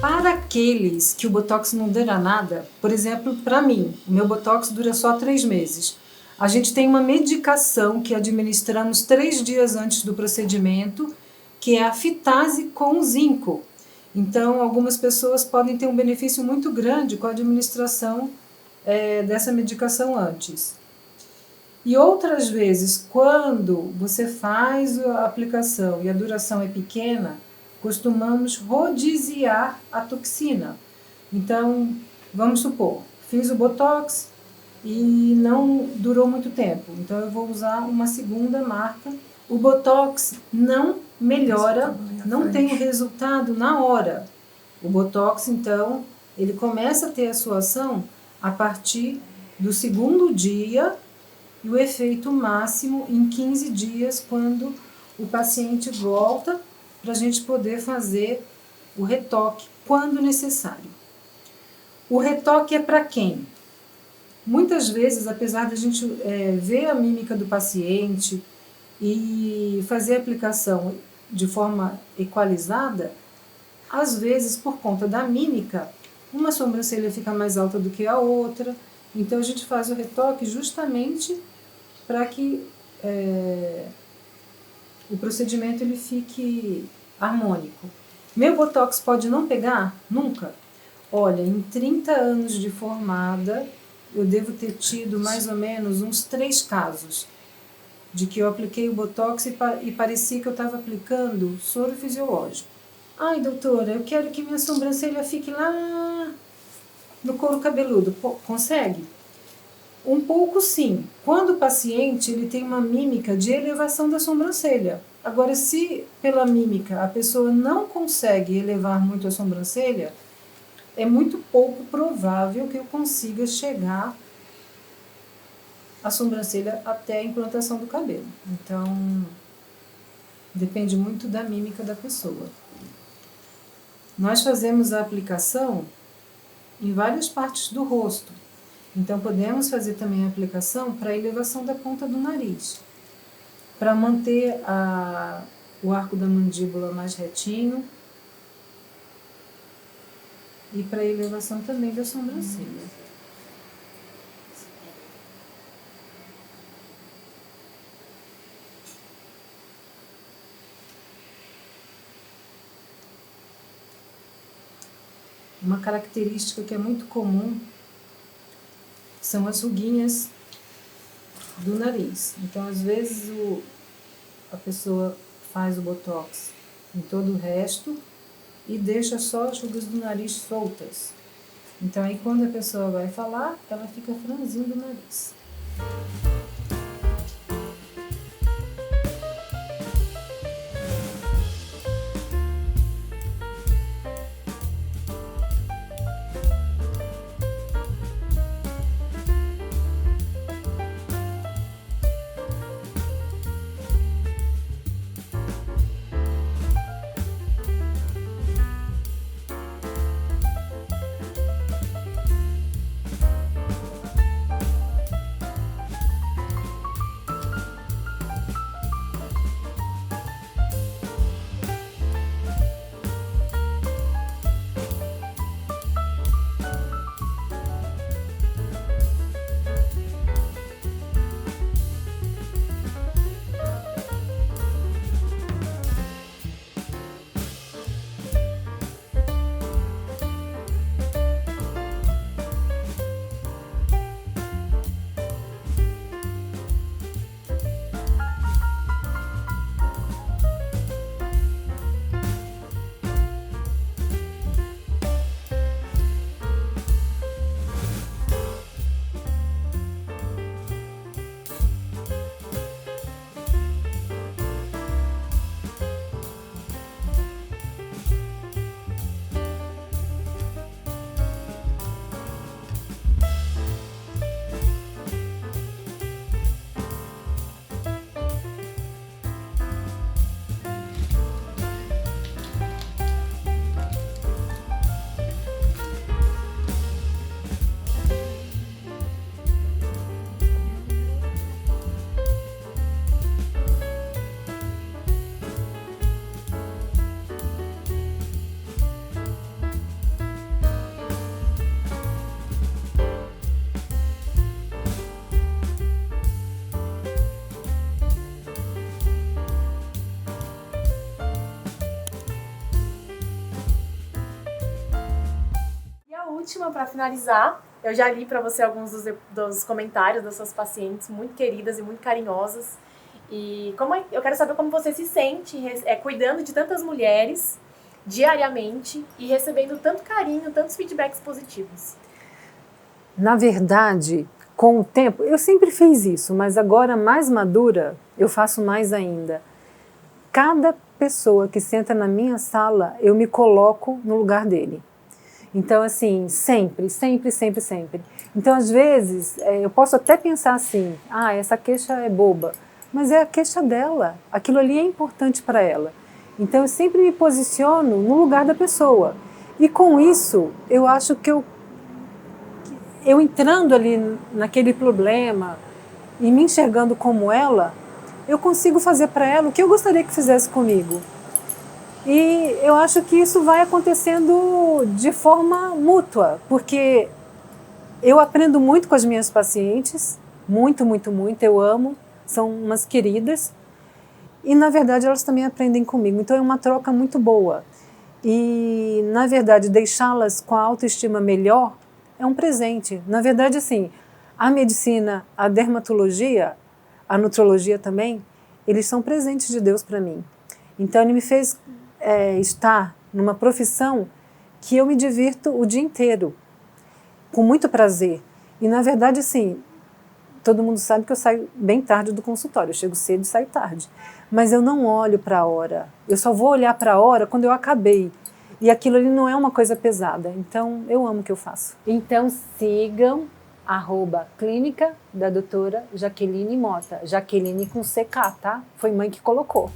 Para aqueles que o Botox não dura nada, por exemplo, para mim, o meu Botox dura só 3 meses. A gente tem uma medicação que administramos 3 dias antes do procedimento, que é a fitase com zinco. Então, algumas pessoas podem ter um benefício muito grande com a administração dessa medicação antes. E outras vezes, quando você faz a aplicação e a duração é pequena, costumamos rodiziar a toxina. Então, vamos supor, fiz o Botox e não durou muito tempo. Então, eu vou usar uma segunda marca. O Botox não melhora, não tem o resultado na hora. O Botox, então, Ele começa a ter a sua ação a partir do segundo dia e o efeito máximo em 15 dias, quando o paciente volta para a gente poder fazer o retoque quando necessário. O retoque é para quem? Muitas vezes, apesar da gente ver a mímica do paciente e fazer a aplicação de forma equalizada, às vezes, por conta da mímica, uma sobrancelha fica mais alta do que a outra. Então, a gente faz o retoque justamente para que o procedimento ele fique harmônico. Meu botox pode não pegar? Nunca. Olha, em 30 anos de formada, eu devo ter tido mais ou menos uns 3 casos de que eu apliquei o botox e parecia que eu estava aplicando soro fisiológico. Ai, doutora, eu quero que minha sobrancelha fique lá no couro cabeludo. Pô, consegue? Um pouco sim. Quando o paciente ele tem uma mímica de elevação da sobrancelha. Agora, se pela mímica a pessoa não consegue elevar muito a sobrancelha, é muito pouco provável que eu consiga chegar a sobrancelha até a implantação do cabelo. Então, depende muito da mímica da pessoa. Nós fazemos a aplicação em várias partes do rosto. Então, podemos fazer também a aplicação para a elevação da ponta do nariz, para manter o arco da mandíbula mais retinho e para a elevação também da sobrancelha. Uma característica que é muito comum são as ruguinhas do nariz. Então, às vezes, a pessoa faz o botox em todo o resto e deixa só as rugas do nariz soltas. Então, aí quando a pessoa vai falar, ela fica franzindo o nariz. Última, para finalizar, eu já li para você alguns dos comentários das suas pacientes, muito queridas e muito carinhosas. E eu quero saber como você se sente cuidando de tantas mulheres diariamente e recebendo tanto carinho, tantos feedbacks positivos. Na verdade, com o tempo, eu sempre fiz isso, mas agora mais madura, eu faço mais ainda. Cada pessoa que senta na minha sala, eu me coloco no lugar dele. Então, assim, sempre, sempre, sempre, sempre. Então, às vezes, eu posso até pensar assim, essa queixa é boba, mas é a queixa dela, aquilo ali é importante para ela. Então, eu sempre me posiciono no lugar da pessoa. E com isso, eu acho que eu entrando ali naquele problema e me enxergando como ela, eu consigo fazer para ela o que eu gostaria que fizesse comigo. E eu acho que isso vai acontecendo de forma mútua, porque eu aprendo muito com as minhas pacientes, muito, muito, muito, eu amo, são umas queridas, e na verdade elas também aprendem comigo, então é uma troca muito boa. E na verdade deixá-las com a autoestima melhor é um presente. Na verdade, assim, a medicina, a dermatologia, a nutrologia também, eles são presentes de Deus para mim. Então ele me fez estar numa profissão que eu me divirto o dia inteiro, com muito prazer. E na verdade, assim, todo mundo sabe que eu saio bem tarde do consultório, eu chego cedo e saio tarde. Mas eu não olho para a hora, eu só vou olhar para a hora quando eu acabei. E aquilo ali não é uma coisa pesada, então eu amo o que eu faço. Então sigam @clínica da doutora Jaqueline Mota, Jaqueline com CK, tá? Foi mãe que colocou.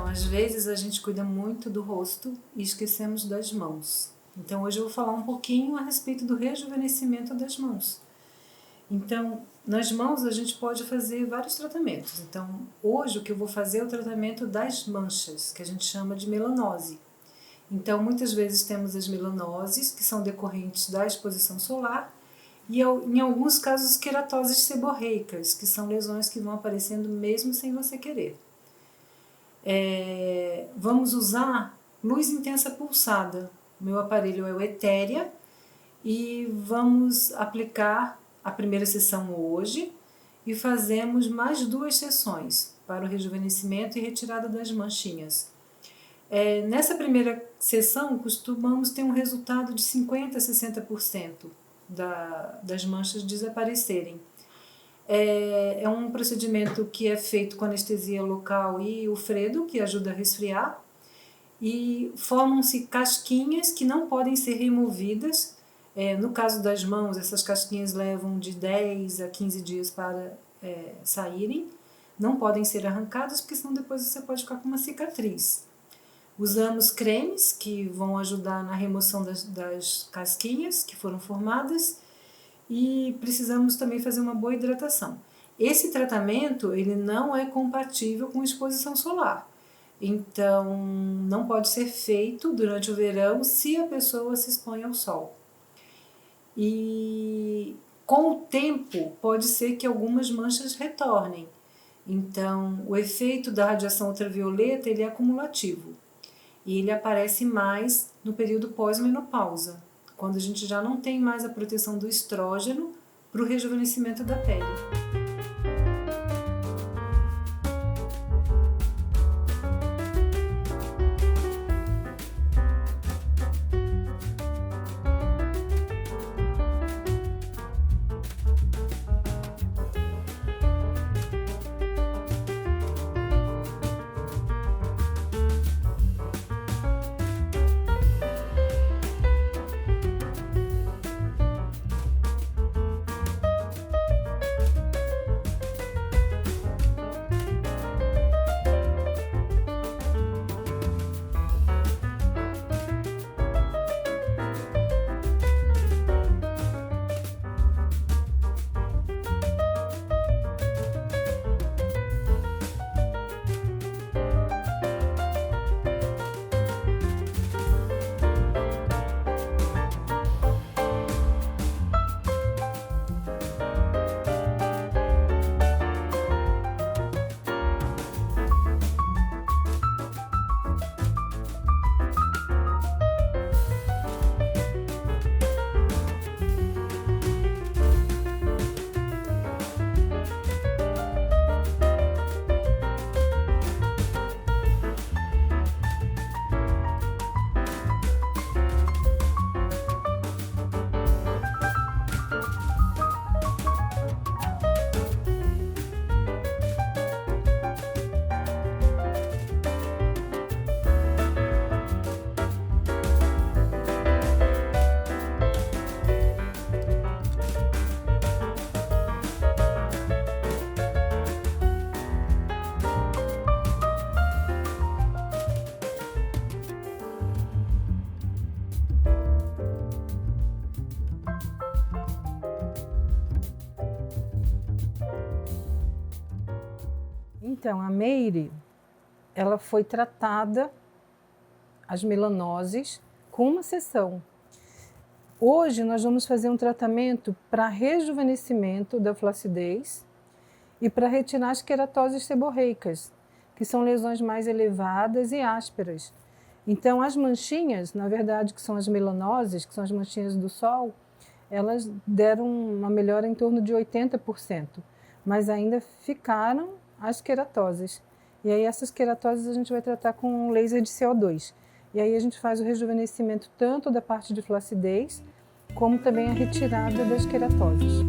Às vezes a gente cuida muito do rosto e esquecemos das mãos. Então hoje eu vou falar um pouquinho a respeito do rejuvenescimento das mãos. Então, nas mãos a gente pode fazer vários tratamentos. Então, hoje o que eu vou fazer é o tratamento das manchas, que a gente chama de melanose. Então, muitas vezes temos as melanoses, que são decorrentes da exposição solar, e em alguns casos queratoses seborreicas, que são lesões que vão aparecendo mesmo sem você querer. Vamos usar luz intensa pulsada. Meu aparelho é o Etéria e vamos aplicar a primeira sessão hoje e fazemos mais 2 sessões para o rejuvenescimento e retirada das manchinhas. Nessa primeira sessão costumamos ter um resultado de 50% a 60% das manchas desaparecerem. É um procedimento que é feito com anestesia local e o fredo, que ajuda a resfriar, e formam-se casquinhas que não podem ser removidas. No caso das mãos, essas casquinhas levam de 10 a 15 dias para saírem, não podem ser arrancadas, porque senão depois você pode ficar com uma cicatriz. Usamos cremes que vão ajudar na remoção das casquinhas que foram formadas, e precisamos também fazer uma boa hidratação. Esse tratamento ele não é compatível com exposição solar, então não pode ser feito durante o verão se a pessoa se expõe ao sol. E com o tempo pode ser que algumas manchas retornem, então o efeito da radiação ultravioleta ele é acumulativo e ele aparece mais no período pós-menopausa, quando a gente já não tem mais a proteção do estrógeno para o rejuvenescimento da pele. Então, a Meire, ela foi tratada, as melanoses, com uma sessão. Hoje nós vamos fazer um tratamento para rejuvenescimento da flacidez e para retirar as queratoses seborreicas, que são lesões mais elevadas e ásperas. Então as manchinhas, na verdade, que são as melanoses, que são as manchinhas do sol, elas deram uma melhora em torno de 80%, mas ainda ficaram as queratoses. E aí essas queratoses a gente vai tratar com laser de CO2. E aí a gente faz o rejuvenescimento tanto da parte de flacidez, como também a retirada das queratoses.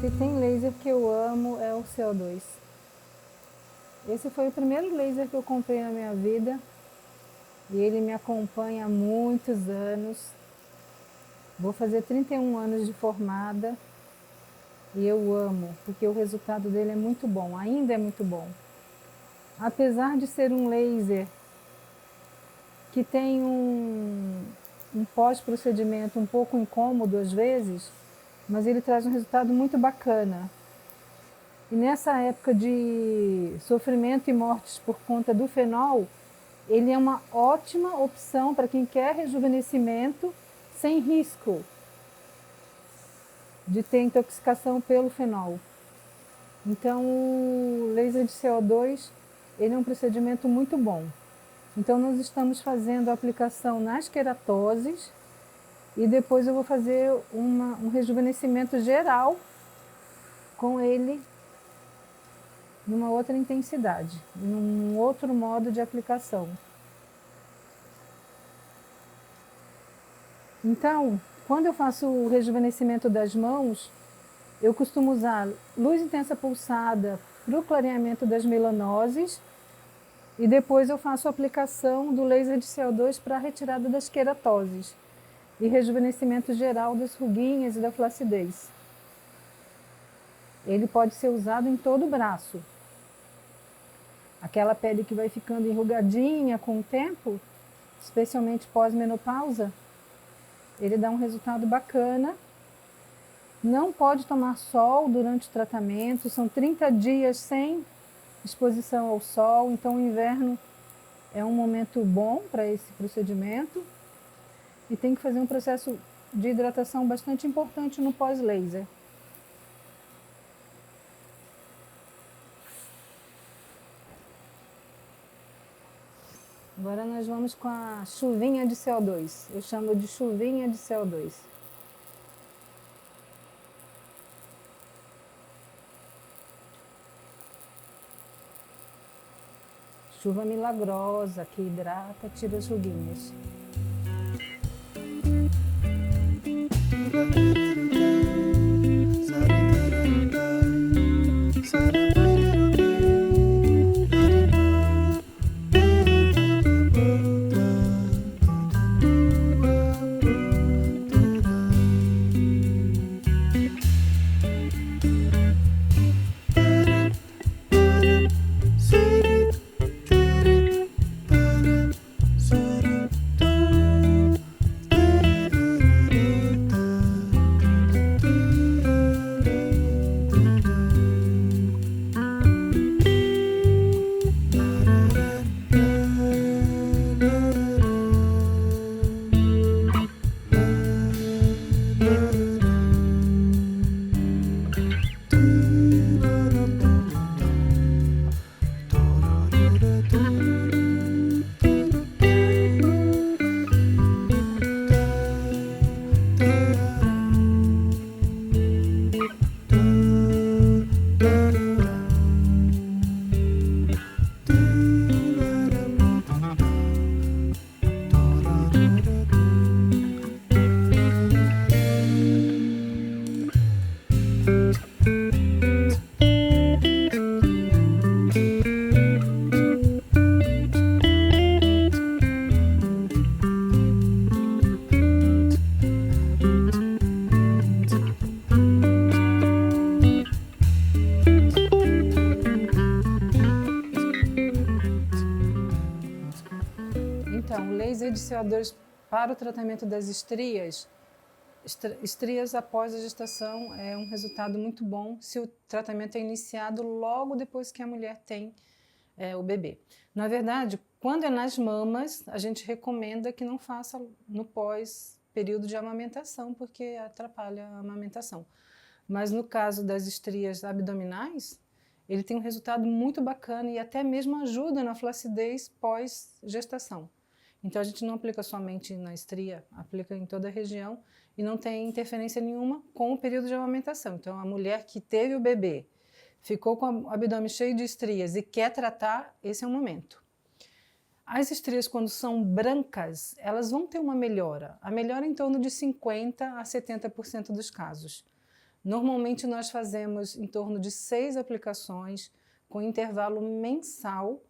Se tem laser que eu amo é o CO2. Esse foi o primeiro laser que eu comprei na minha vida e ele me acompanha há muitos anos. Vou fazer 31 anos de formada e eu amo, porque o resultado dele é muito bom, ainda é muito bom. Apesar de ser um laser que tem um pós-procedimento um pouco incômodo às vezes, mas ele traz um resultado muito bacana. E nessa época de sofrimento e mortes por conta do fenol, ele é uma ótima opção para quem quer rejuvenescimento sem risco de ter intoxicação pelo fenol. Então o laser de CO2 ele é um procedimento muito bom. Então nós estamos fazendo a aplicação nas queratoses e depois eu vou fazer um rejuvenescimento geral com ele numa outra intensidade, num outro modo de aplicação. Então, quando eu faço o rejuvenescimento das mãos, eu costumo usar luz intensa pulsada para o clareamento das melanoses e depois eu faço a aplicação do laser de CO2 para a retirada das queratoses e rejuvenescimento geral das ruguinhas e da flacidez. Ele pode ser usado em todo o braço. Aquela pele que vai ficando enrugadinha com o tempo, especialmente pós-menopausa, ele dá um resultado bacana. Não pode tomar sol durante o tratamento, são 30 dias sem exposição ao sol, então o inverno é um momento bom para esse procedimento. E tem que fazer um processo de hidratação bastante importante no pós-laser. Agora nós vamos com a chuvinha de CO2. Eu chamo de chuvinha de CO2. Chuva milagrosa que hidrata, tira as ruguinhas. estria de CO2 para o tratamento das estrias, estrias após a gestação é um resultado muito bom se o tratamento é iniciado logo depois que a mulher tem o bebê. Na verdade, quando é nas mamas, a gente recomenda que não faça no pós-período de amamentação, porque atrapalha a amamentação. Mas no caso das estrias abdominais, ele tem um resultado muito bacana e até mesmo ajuda na flacidez pós-gestação. Então a gente não aplica somente na estria, aplica em toda a região e não tem interferência nenhuma com o período de amamentação. Então a mulher que teve o bebê, ficou com o abdômen cheio de estrias e quer tratar, esse é o momento. As estrias, quando são brancas, elas vão ter uma melhora. A melhora é em torno de 50% a 70% dos casos. Normalmente nós fazemos em torno de 6 aplicações com intervalo mensal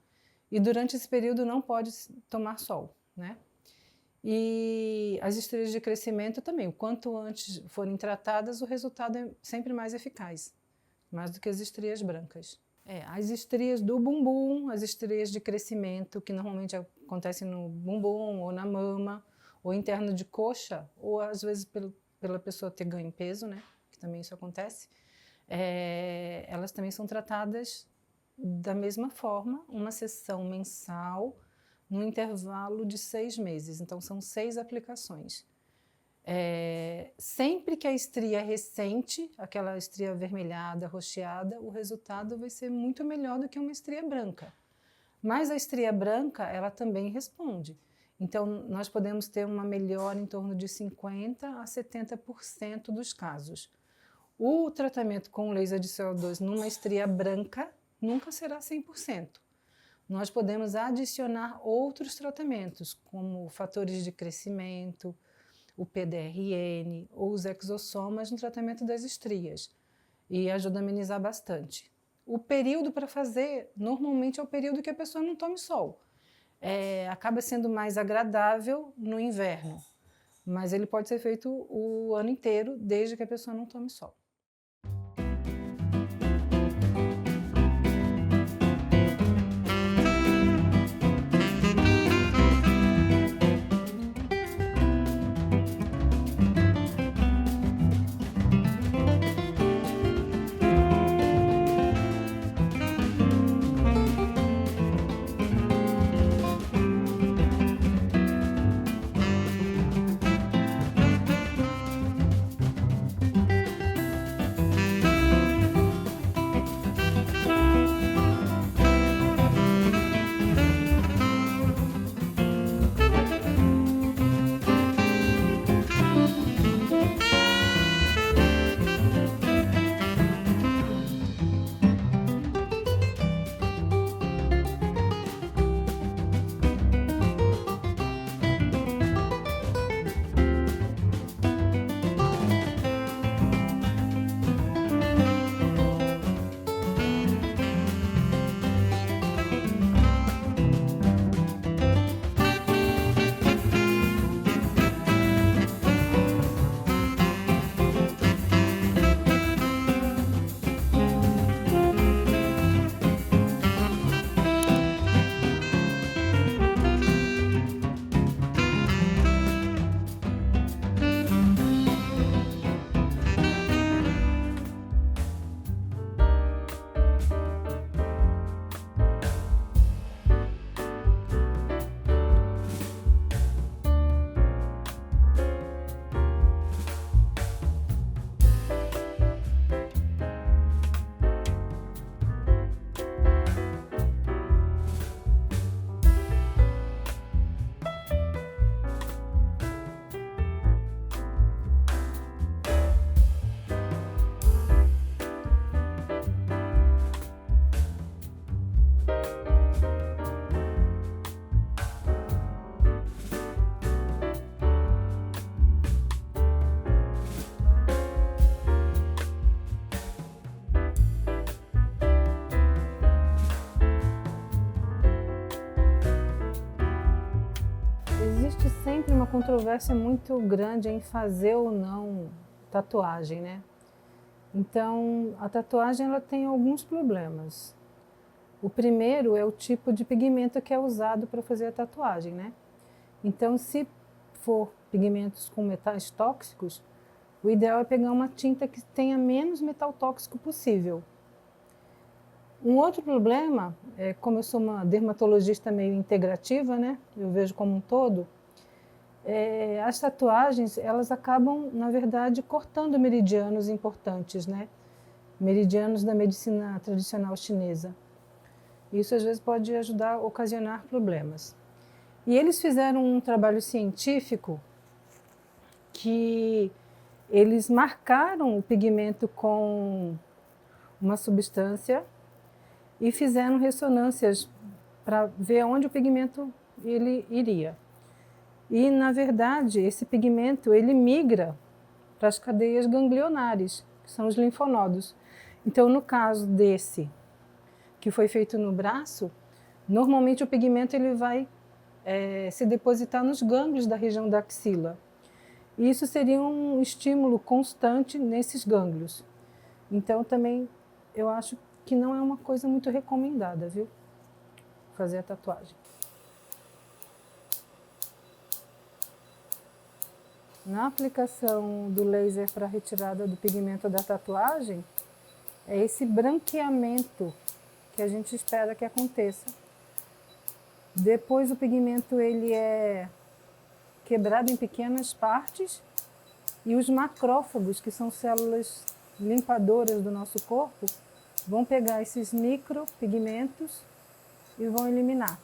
e durante esse período não pode tomar sol, né? E as estrias de crescimento também, o quanto antes forem tratadas, o resultado é sempre mais eficaz, mais do que as estrias brancas. As estrias do bumbum, as estrias de crescimento, que normalmente acontecem no bumbum ou na mama, ou interno de coxa, ou às vezes pela pessoa ter ganho peso, né? Também isso acontece, elas também são tratadas da mesma forma, uma sessão mensal, no intervalo de 6 meses. Então, são 6 aplicações. Sempre que a estria é recente, aquela estria avermelhada, roxeada, o resultado vai ser muito melhor do que uma estria branca. Mas a estria branca, ela também responde. Então, nós podemos ter uma melhora em torno de 50% a 70% dos casos. O tratamento com laser de CO2 numa estria branca nunca será 100%. Nós podemos adicionar outros tratamentos, como fatores de crescimento, o PDRN ou os exossomas no tratamento das estrias, e ajuda a amenizar bastante. O período para fazer, normalmente, é o período que a pessoa não tome sol. Acaba sendo mais agradável no inverno, mas ele pode ser feito o ano inteiro, desde que a pessoa não tome sol. Sempre uma controvérsia muito grande em fazer ou não tatuagem, né? Então, a tatuagem ela tem alguns problemas. O primeiro é o tipo de pigmento que é usado para fazer a tatuagem, né? Então, se for pigmentos com metais tóxicos, o ideal é pegar uma tinta que tenha menos metal tóxico possível. Um outro problema, como eu sou uma dermatologista meio integrativa, né, eu vejo como um todo, as tatuagens, elas acabam, na verdade, cortando meridianos importantes, né, meridianos da medicina tradicional chinesa. Isso às vezes pode ajudar a ocasionar problemas. E eles fizeram um trabalho científico que eles marcaram o pigmento com uma substância e fizeram ressonâncias para ver onde o pigmento ele iria. E, na verdade, esse pigmento ele migra para as cadeias ganglionares, que são os linfonodos. Então, no caso desse, que foi feito no braço, normalmente o pigmento ele vai se depositar nos gânglios da região da axila. E isso seria um estímulo constante nesses gânglios. Então, também, eu acho que não é uma coisa muito recomendada, viu? Fazer a tatuagem. Na aplicação do laser para retirada do pigmento da tatuagem, é esse branqueamento que a gente espera que aconteça. Depois o pigmento ele é quebrado em pequenas partes e os macrófagos, que são células limpadoras do nosso corpo, vão pegar esses micropigmentos e vão eliminar.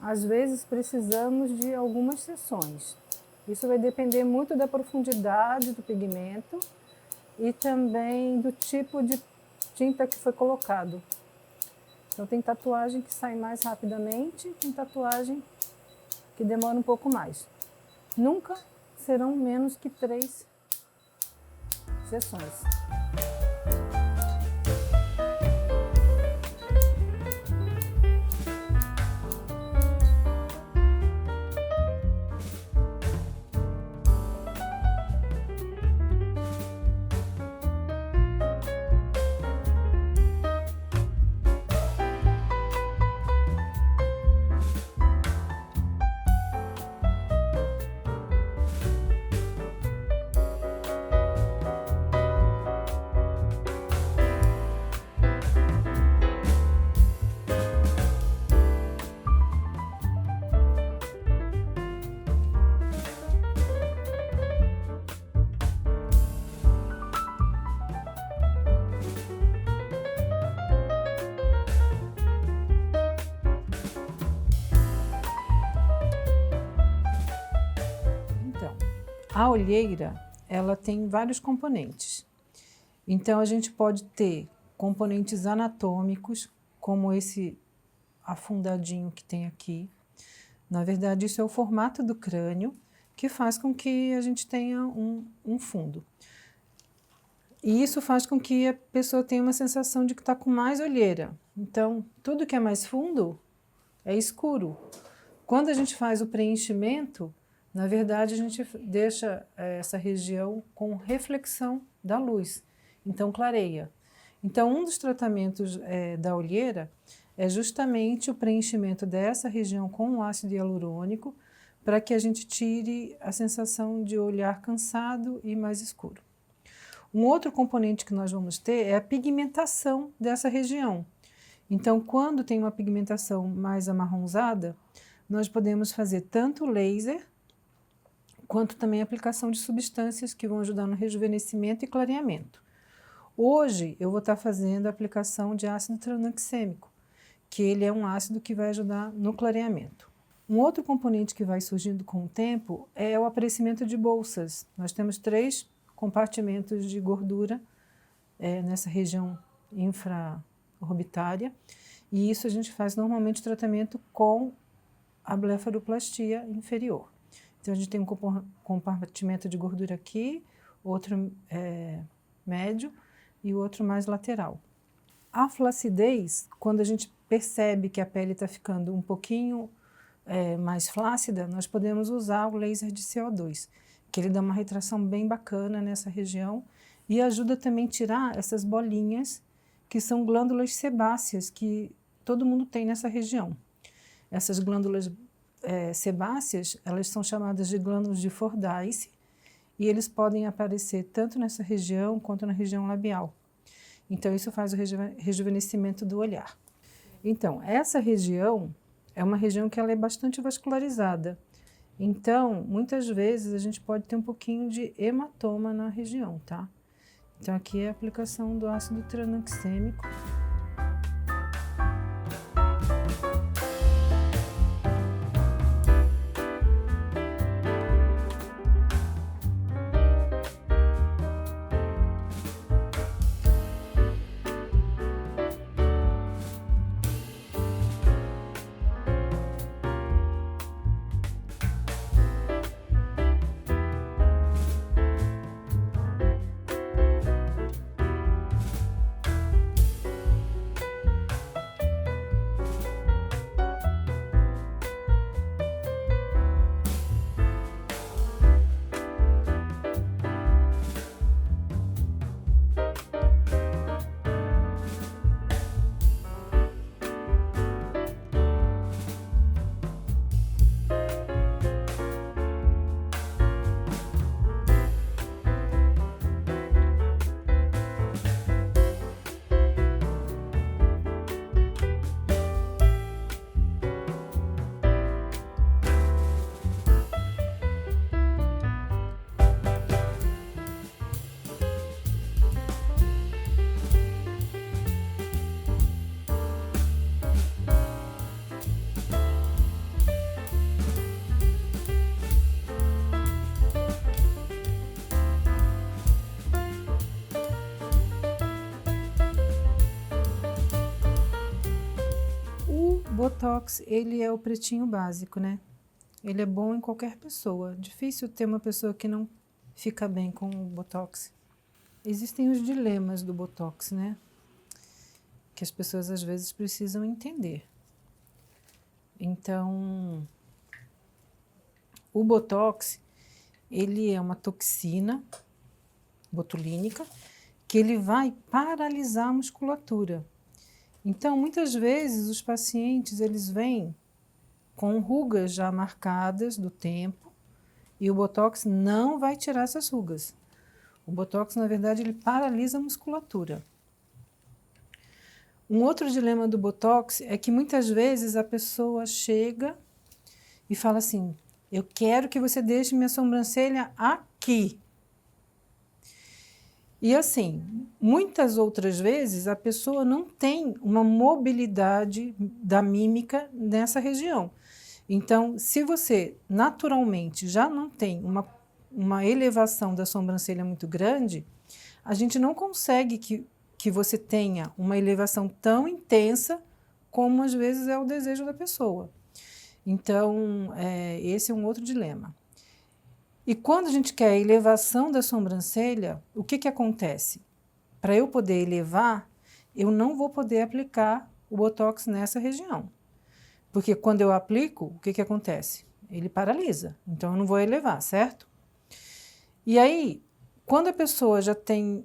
Às vezes precisamos de algumas sessões. Isso vai depender muito da profundidade do pigmento e também do tipo de tinta que foi colocado. Então tem tatuagem que sai mais rapidamente, tem tatuagem que demora um pouco mais. Nunca serão menos que 3 sessões. A olheira, ela tem vários componentes. Então, a gente pode ter componentes anatômicos, como esse afundadinho que tem aqui. Na verdade, isso é o formato do crânio, que faz com que a gente tenha um fundo. E isso faz com que a pessoa tenha uma sensação de que está com mais olheira. Então, tudo que é mais fundo é escuro. Quando a gente faz o preenchimento, na verdade, a gente deixa essa região com reflexão da luz, então clareia. Então, um dos tratamentos da olheira é justamente o preenchimento dessa região com o ácido hialurônico, para que a gente tire a sensação de olhar cansado e mais escuro. Um outro componente que nós vamos ter é a pigmentação dessa região. Então, quando tem uma pigmentação mais amarronzada, nós podemos fazer tanto laser, quanto também a aplicação de substâncias que vão ajudar no rejuvenescimento e clareamento. Hoje eu vou estar fazendo a aplicação de ácido tranexâmico, que ele é um ácido que vai ajudar no clareamento. Um outro componente que vai surgindo com o tempo é o aparecimento de bolsas. Nós temos 3 compartimentos de gordura nessa região infraorbitária, e isso a gente faz normalmente tratamento com a blefaroplastia inferior. Então, a gente tem um compartimento de gordura aqui, outro médio e o outro mais lateral. A flacidez, quando a gente percebe que a pele está ficando um pouquinho mais flácida, nós podemos usar o laser de CO2, que ele dá uma retração bem bacana nessa região e ajuda também a tirar essas bolinhas que são glândulas sebáceas que todo mundo tem nessa região. Essas glândulas sebáceas, elas são chamadas de glândulos de Fordyce e eles podem aparecer tanto nessa região quanto na região labial. Então, isso faz o rejuvenescimento do olhar. Então, essa região é uma região que ela é bastante vascularizada. Então, muitas vezes a gente pode ter um pouquinho de hematoma na região, tá? Então, aqui é a aplicação do ácido tranexâmico. Botox, ele é o pretinho básico, né? Ele é bom em qualquer pessoa. Difícil ter uma pessoa que não fica bem com o Botox. Existem os dilemas do Botox, né? Que as pessoas às vezes precisam entender. Então, o Botox, ele é uma toxina botulínica que ele vai paralisar a musculatura. Então, muitas vezes, os pacientes, eles vêm com rugas já marcadas do tempo e o Botox não vai tirar essas rugas. O Botox, na verdade, ele paralisa a musculatura. Um outro dilema do Botox é que muitas vezes a pessoa chega e fala assim, eu quero que você deixe minha sobrancelha aqui. E assim, muitas outras vezes a pessoa não tem uma mobilidade da mímica nessa região. Então, se você naturalmente já não tem uma elevação da sobrancelha muito grande, a gente não consegue que você tenha uma elevação tão intensa como às vezes é o desejo da pessoa. Então, esse é um outro dilema. E quando a gente quer a elevação da sobrancelha, o que acontece? Para eu poder elevar, eu não vou poder aplicar o Botox nessa região. Porque quando eu aplico, o que acontece? Ele paralisa, então eu não vou elevar, certo? E aí, quando a pessoa já tem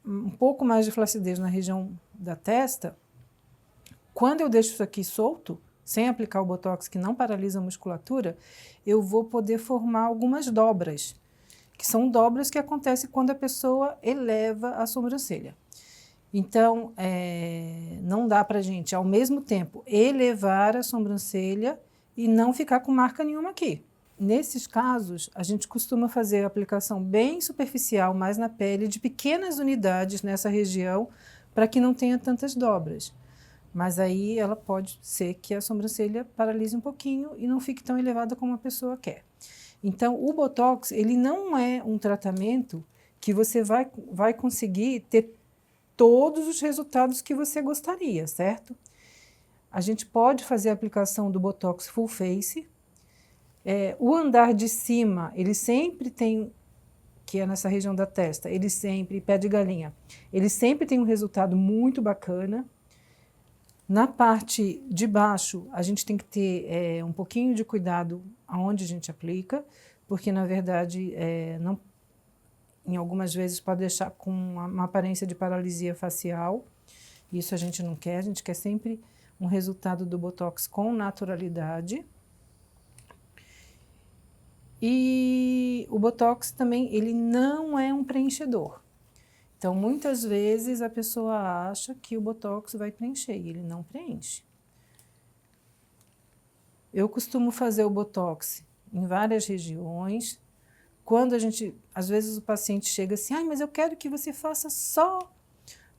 um pouco mais de flacidez na região da testa, quando eu deixo isso aqui solto, sem aplicar o Botox que não paralisa a musculatura, eu vou poder formar algumas dobras, que são dobras que acontecem quando a pessoa eleva a sobrancelha. Então, não dá para a gente, ao mesmo tempo, elevar a sobrancelha e não ficar com marca nenhuma aqui. Nesses casos, a gente costuma fazer a aplicação bem superficial, mais na pele, de pequenas unidades nessa região, para que não tenha tantas dobras. Mas aí ela pode ser que a sobrancelha paralise um pouquinho e não fique tão elevada como a pessoa quer. Então, o Botox, ele não é um tratamento que você vai conseguir ter todos os resultados que você gostaria, certo? A gente pode fazer a aplicação do Botox Full Face. O andar de cima, ele sempre tem, que é nessa região da testa, ele sempre, pé de galinha, ele sempre tem um resultado muito bacana. Na parte de baixo, a gente tem que ter um pouquinho de cuidado aonde a gente aplica, porque, na verdade, em algumas vezes pode deixar com uma aparência de paralisia facial. Isso a gente não quer, a gente quer sempre um resultado do Botox com naturalidade. E o Botox também, ele não é um preenchedor. Então, muitas vezes a pessoa acha que o Botox vai preencher e ele não preenche. Eu costumo fazer o Botox em várias regiões. Quando às vezes o paciente chega assim, mas eu quero que você faça só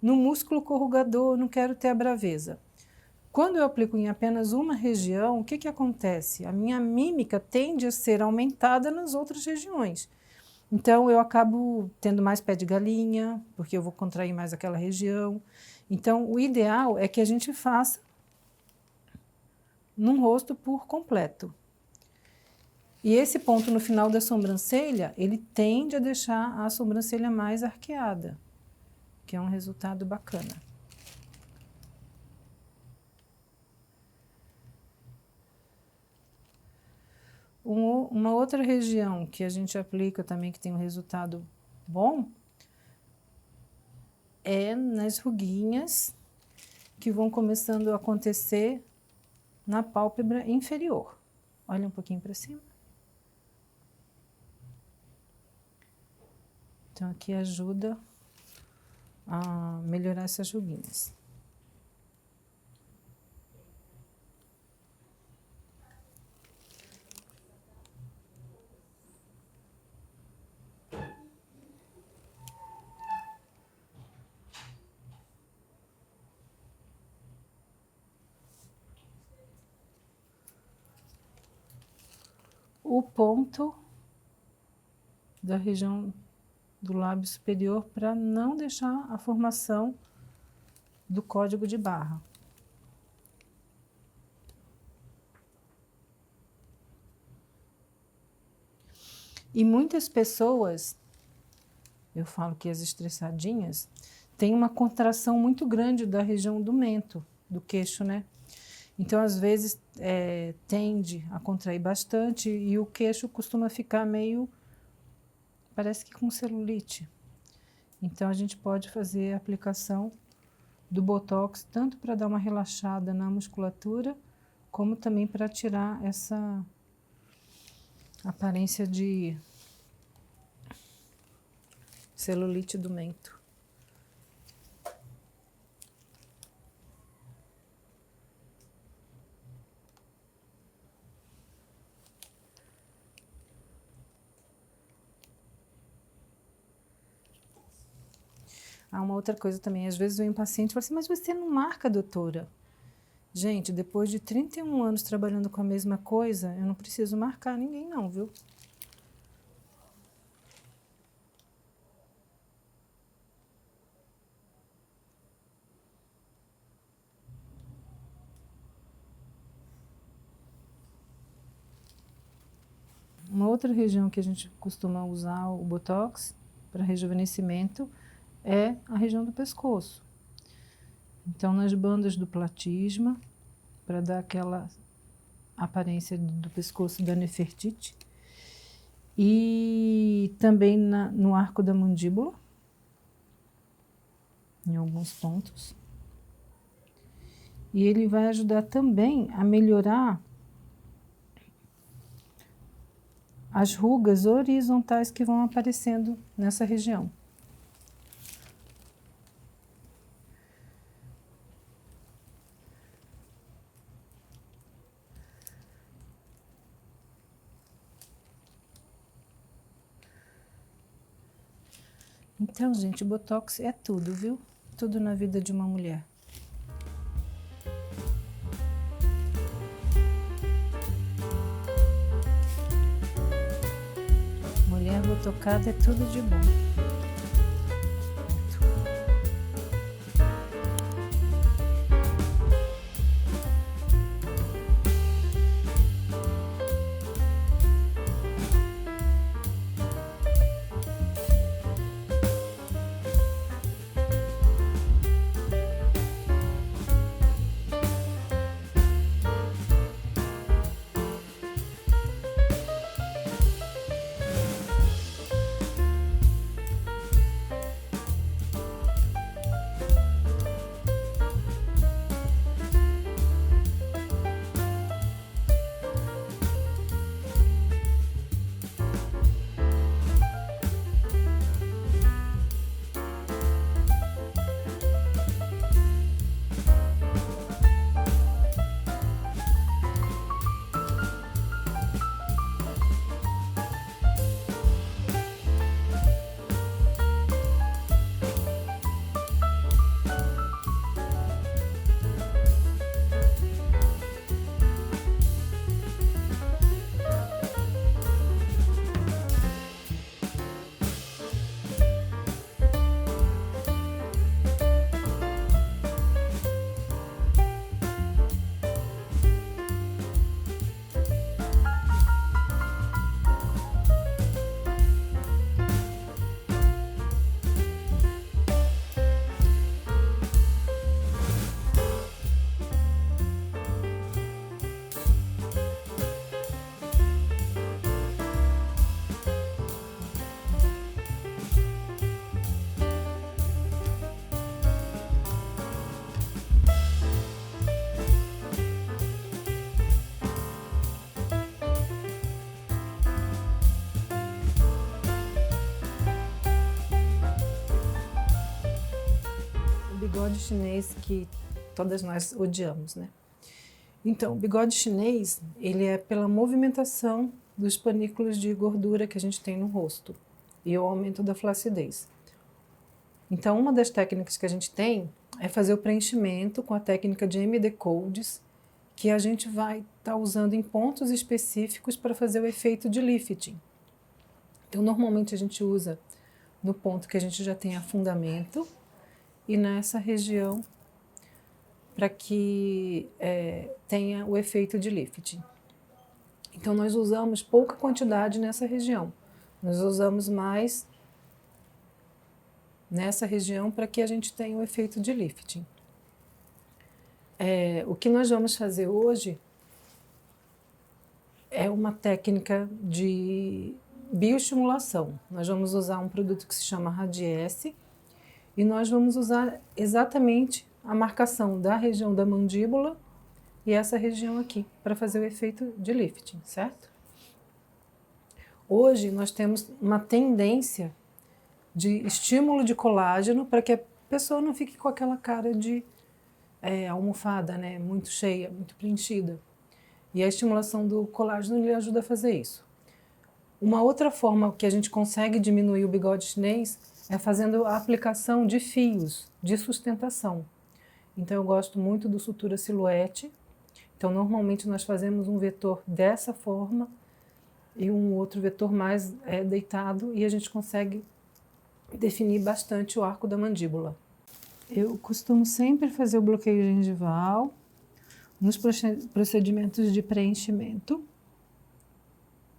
no músculo corrugador, não quero ter a braveza. Quando eu aplico em apenas uma região, o que acontece? A minha mímica tende a ser aumentada nas outras regiões. Então, eu acabo tendo mais pé de galinha, porque eu vou contrair mais aquela região. Então, o ideal é que a gente faça num rosto por completo. E esse ponto no final da sobrancelha, ele tende a deixar a sobrancelha mais arqueada, que é um resultado bacana. Uma outra região que a gente aplica também, que tem um resultado bom, é nas ruguinhas que vão começando a acontecer na pálpebra inferior. Olha um pouquinho para cima. Então, aqui ajuda a melhorar essas ruguinhas. O ponto da região do lábio superior para não deixar a formação do código de barra. E muitas pessoas, eu falo que as estressadinhas, têm uma contração muito grande da região do mento, do queixo, né? Então, às vezes, tende a contrair bastante e o queixo costuma ficar meio, parece que com celulite. Então, a gente pode fazer a aplicação do Botox, tanto para dar uma relaxada na musculatura, como também para tirar essa aparência de celulite do mento. Uma outra coisa também, às vezes vem um paciente e fala assim, mas você não marca, doutora? Gente, depois de 31 anos trabalhando com a mesma coisa, eu não preciso marcar ninguém não, viu? Uma outra região que a gente costuma usar o Botox para rejuvenescimento é a região do pescoço. Então, nas bandas do platisma, para dar aquela aparência do pescoço da Nefertiti, e também no arco da mandíbula, em alguns pontos. E ele vai ajudar também a melhorar as rugas horizontais que vão aparecendo nessa região. Então, gente, o Botox é tudo, viu? Tudo na vida de uma mulher. Mulher botocada é tudo de bom. bigode chinês que todas nós odiamos, né? Então, o bigode chinês, ele é pela movimentação dos panículos de gordura que a gente tem no rosto e o aumento da flacidez. Então, uma das técnicas que a gente tem é fazer o preenchimento com a técnica de MD Codes, que a gente vai estar usando em pontos específicos para fazer o efeito de lifting. Então, normalmente a gente usa no ponto que a gente já tem afundamento e nessa região para que tenha o efeito de lifting. Então, nós usamos pouca quantidade nessa região. Nós usamos mais nessa região para que a gente tenha o efeito de lifting. O que nós vamos fazer hoje é uma técnica de bioestimulação. Nós vamos usar um produto que se chama Radiesse e nós vamos usar exatamente a marcação da região da mandíbula e essa região aqui para fazer o efeito de lifting, certo? Hoje nós temos uma tendência de estímulo de colágeno para que a pessoa não fique com aquela cara de almofada, né, muito cheia, muito preenchida. E a estimulação do colágeno lhe ajuda a fazer isso. Uma outra forma que a gente consegue diminuir o bigode chinês é fazendo a aplicação de fios de sustentação. Então eu gosto muito do sutura silhuete. Então normalmente nós fazemos um vetor dessa forma e um outro vetor mais deitado e a gente consegue definir bastante o arco da mandíbula. Eu costumo sempre fazer o bloqueio gengival nos procedimentos de preenchimento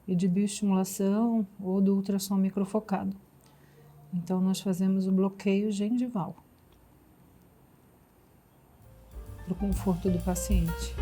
e de bioestimulação ou do ultrassom microfocado. Então nós fazemos o bloqueio gengival para o conforto do paciente.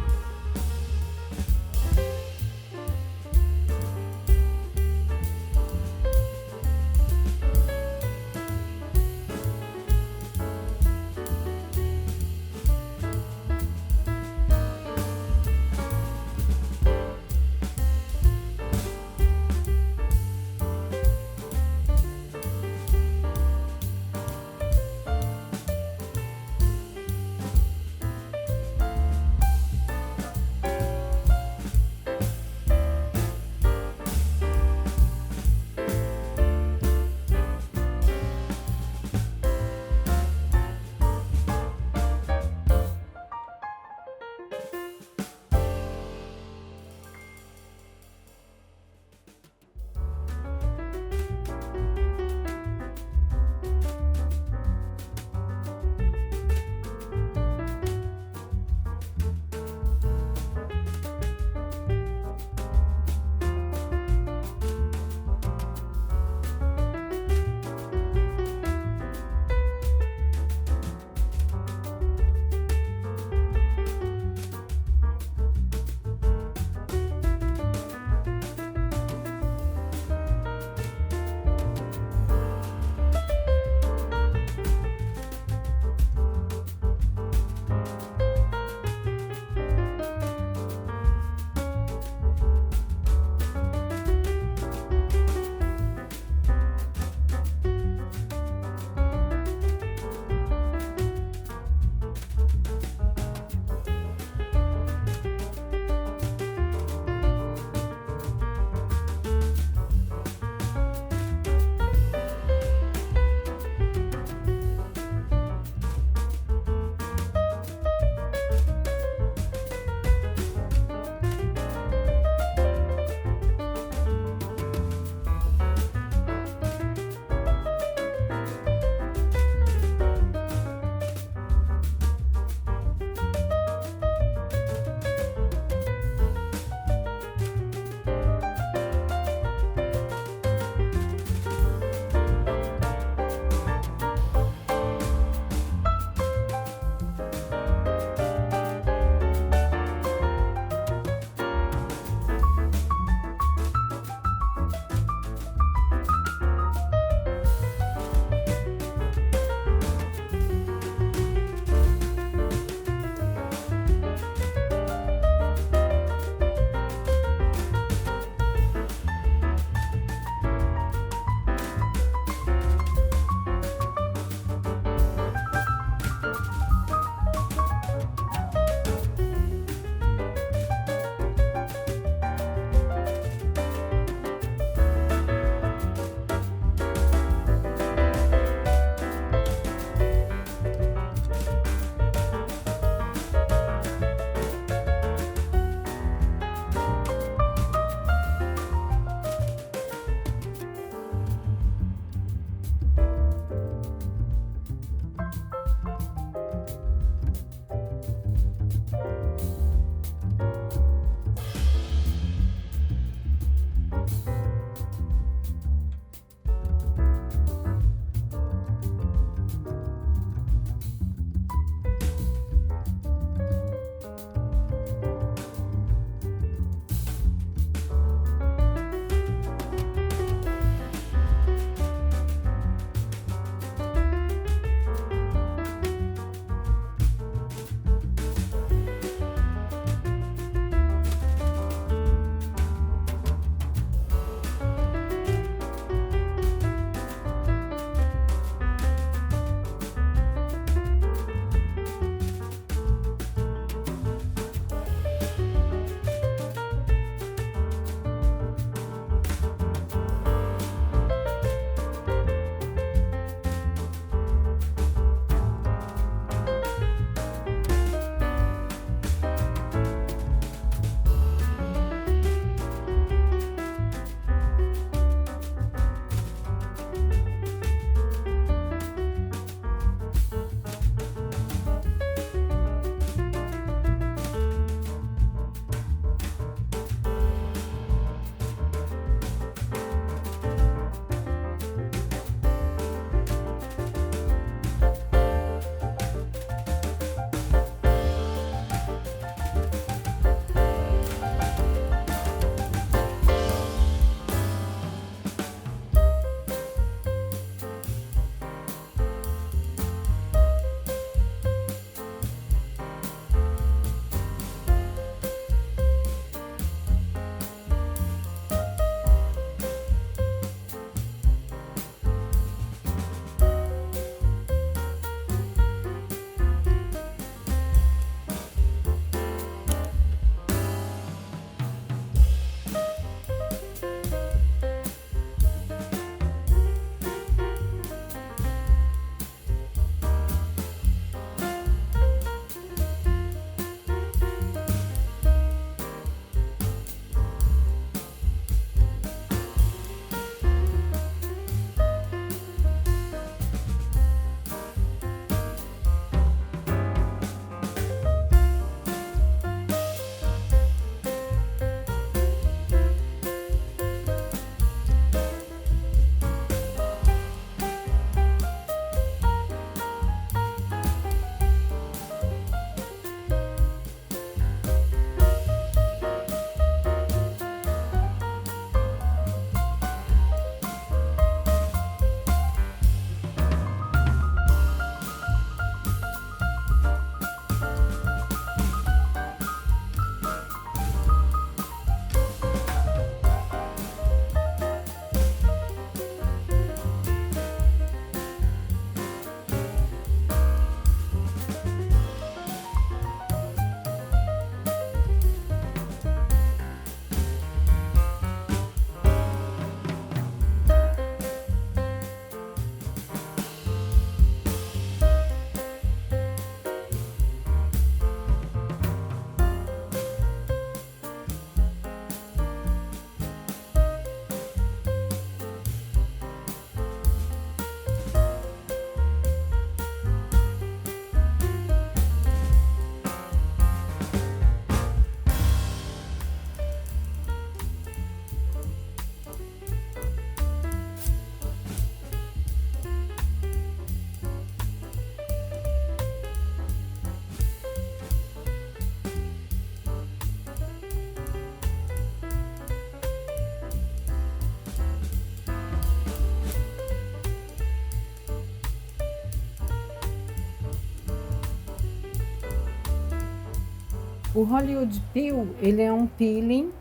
O Hollywood Peel, ele é um peeling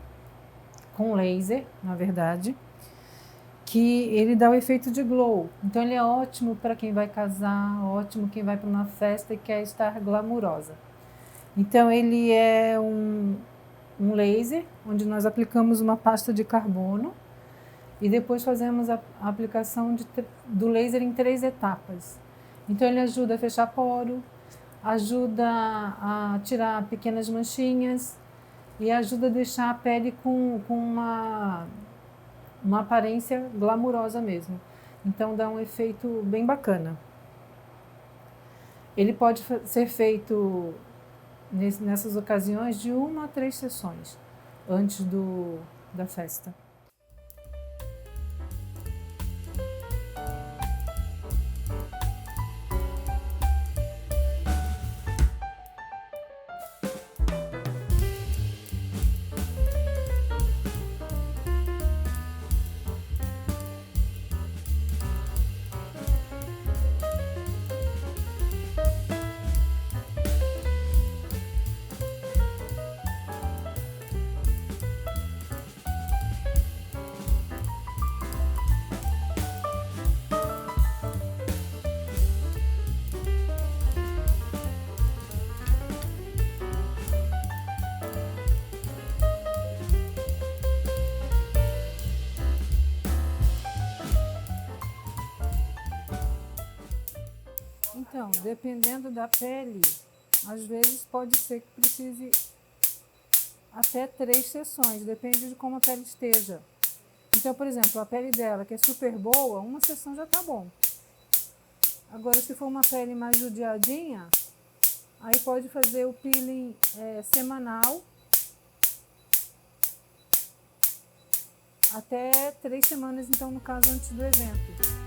com laser, na verdade, que ele dá o efeito de glow. Então ele é ótimo para quem vai casar, ótimo quem vai para uma festa e quer estar glamurosa. Então ele é um laser, onde nós aplicamos uma pasta de carbono e depois fazemos a aplicação do laser em 3 etapas. Então ele ajuda a fechar poro, ajuda a tirar pequenas manchinhas e ajuda a deixar a pele com uma aparência glamurosa mesmo. Então dá um efeito bem bacana. Ele pode ser feito nessas ocasiões de 1 a 3 sessões antes da festa. Então, dependendo da pele, às vezes pode ser que precise até 3 sessões, depende de como a pele esteja. Então, por exemplo, a pele dela, que é super boa, 1 sessão já tá bom. Agora, se for uma pele mais judiadinha, aí pode fazer o peeling semanal, até 3 semanas, então, no caso, antes do evento.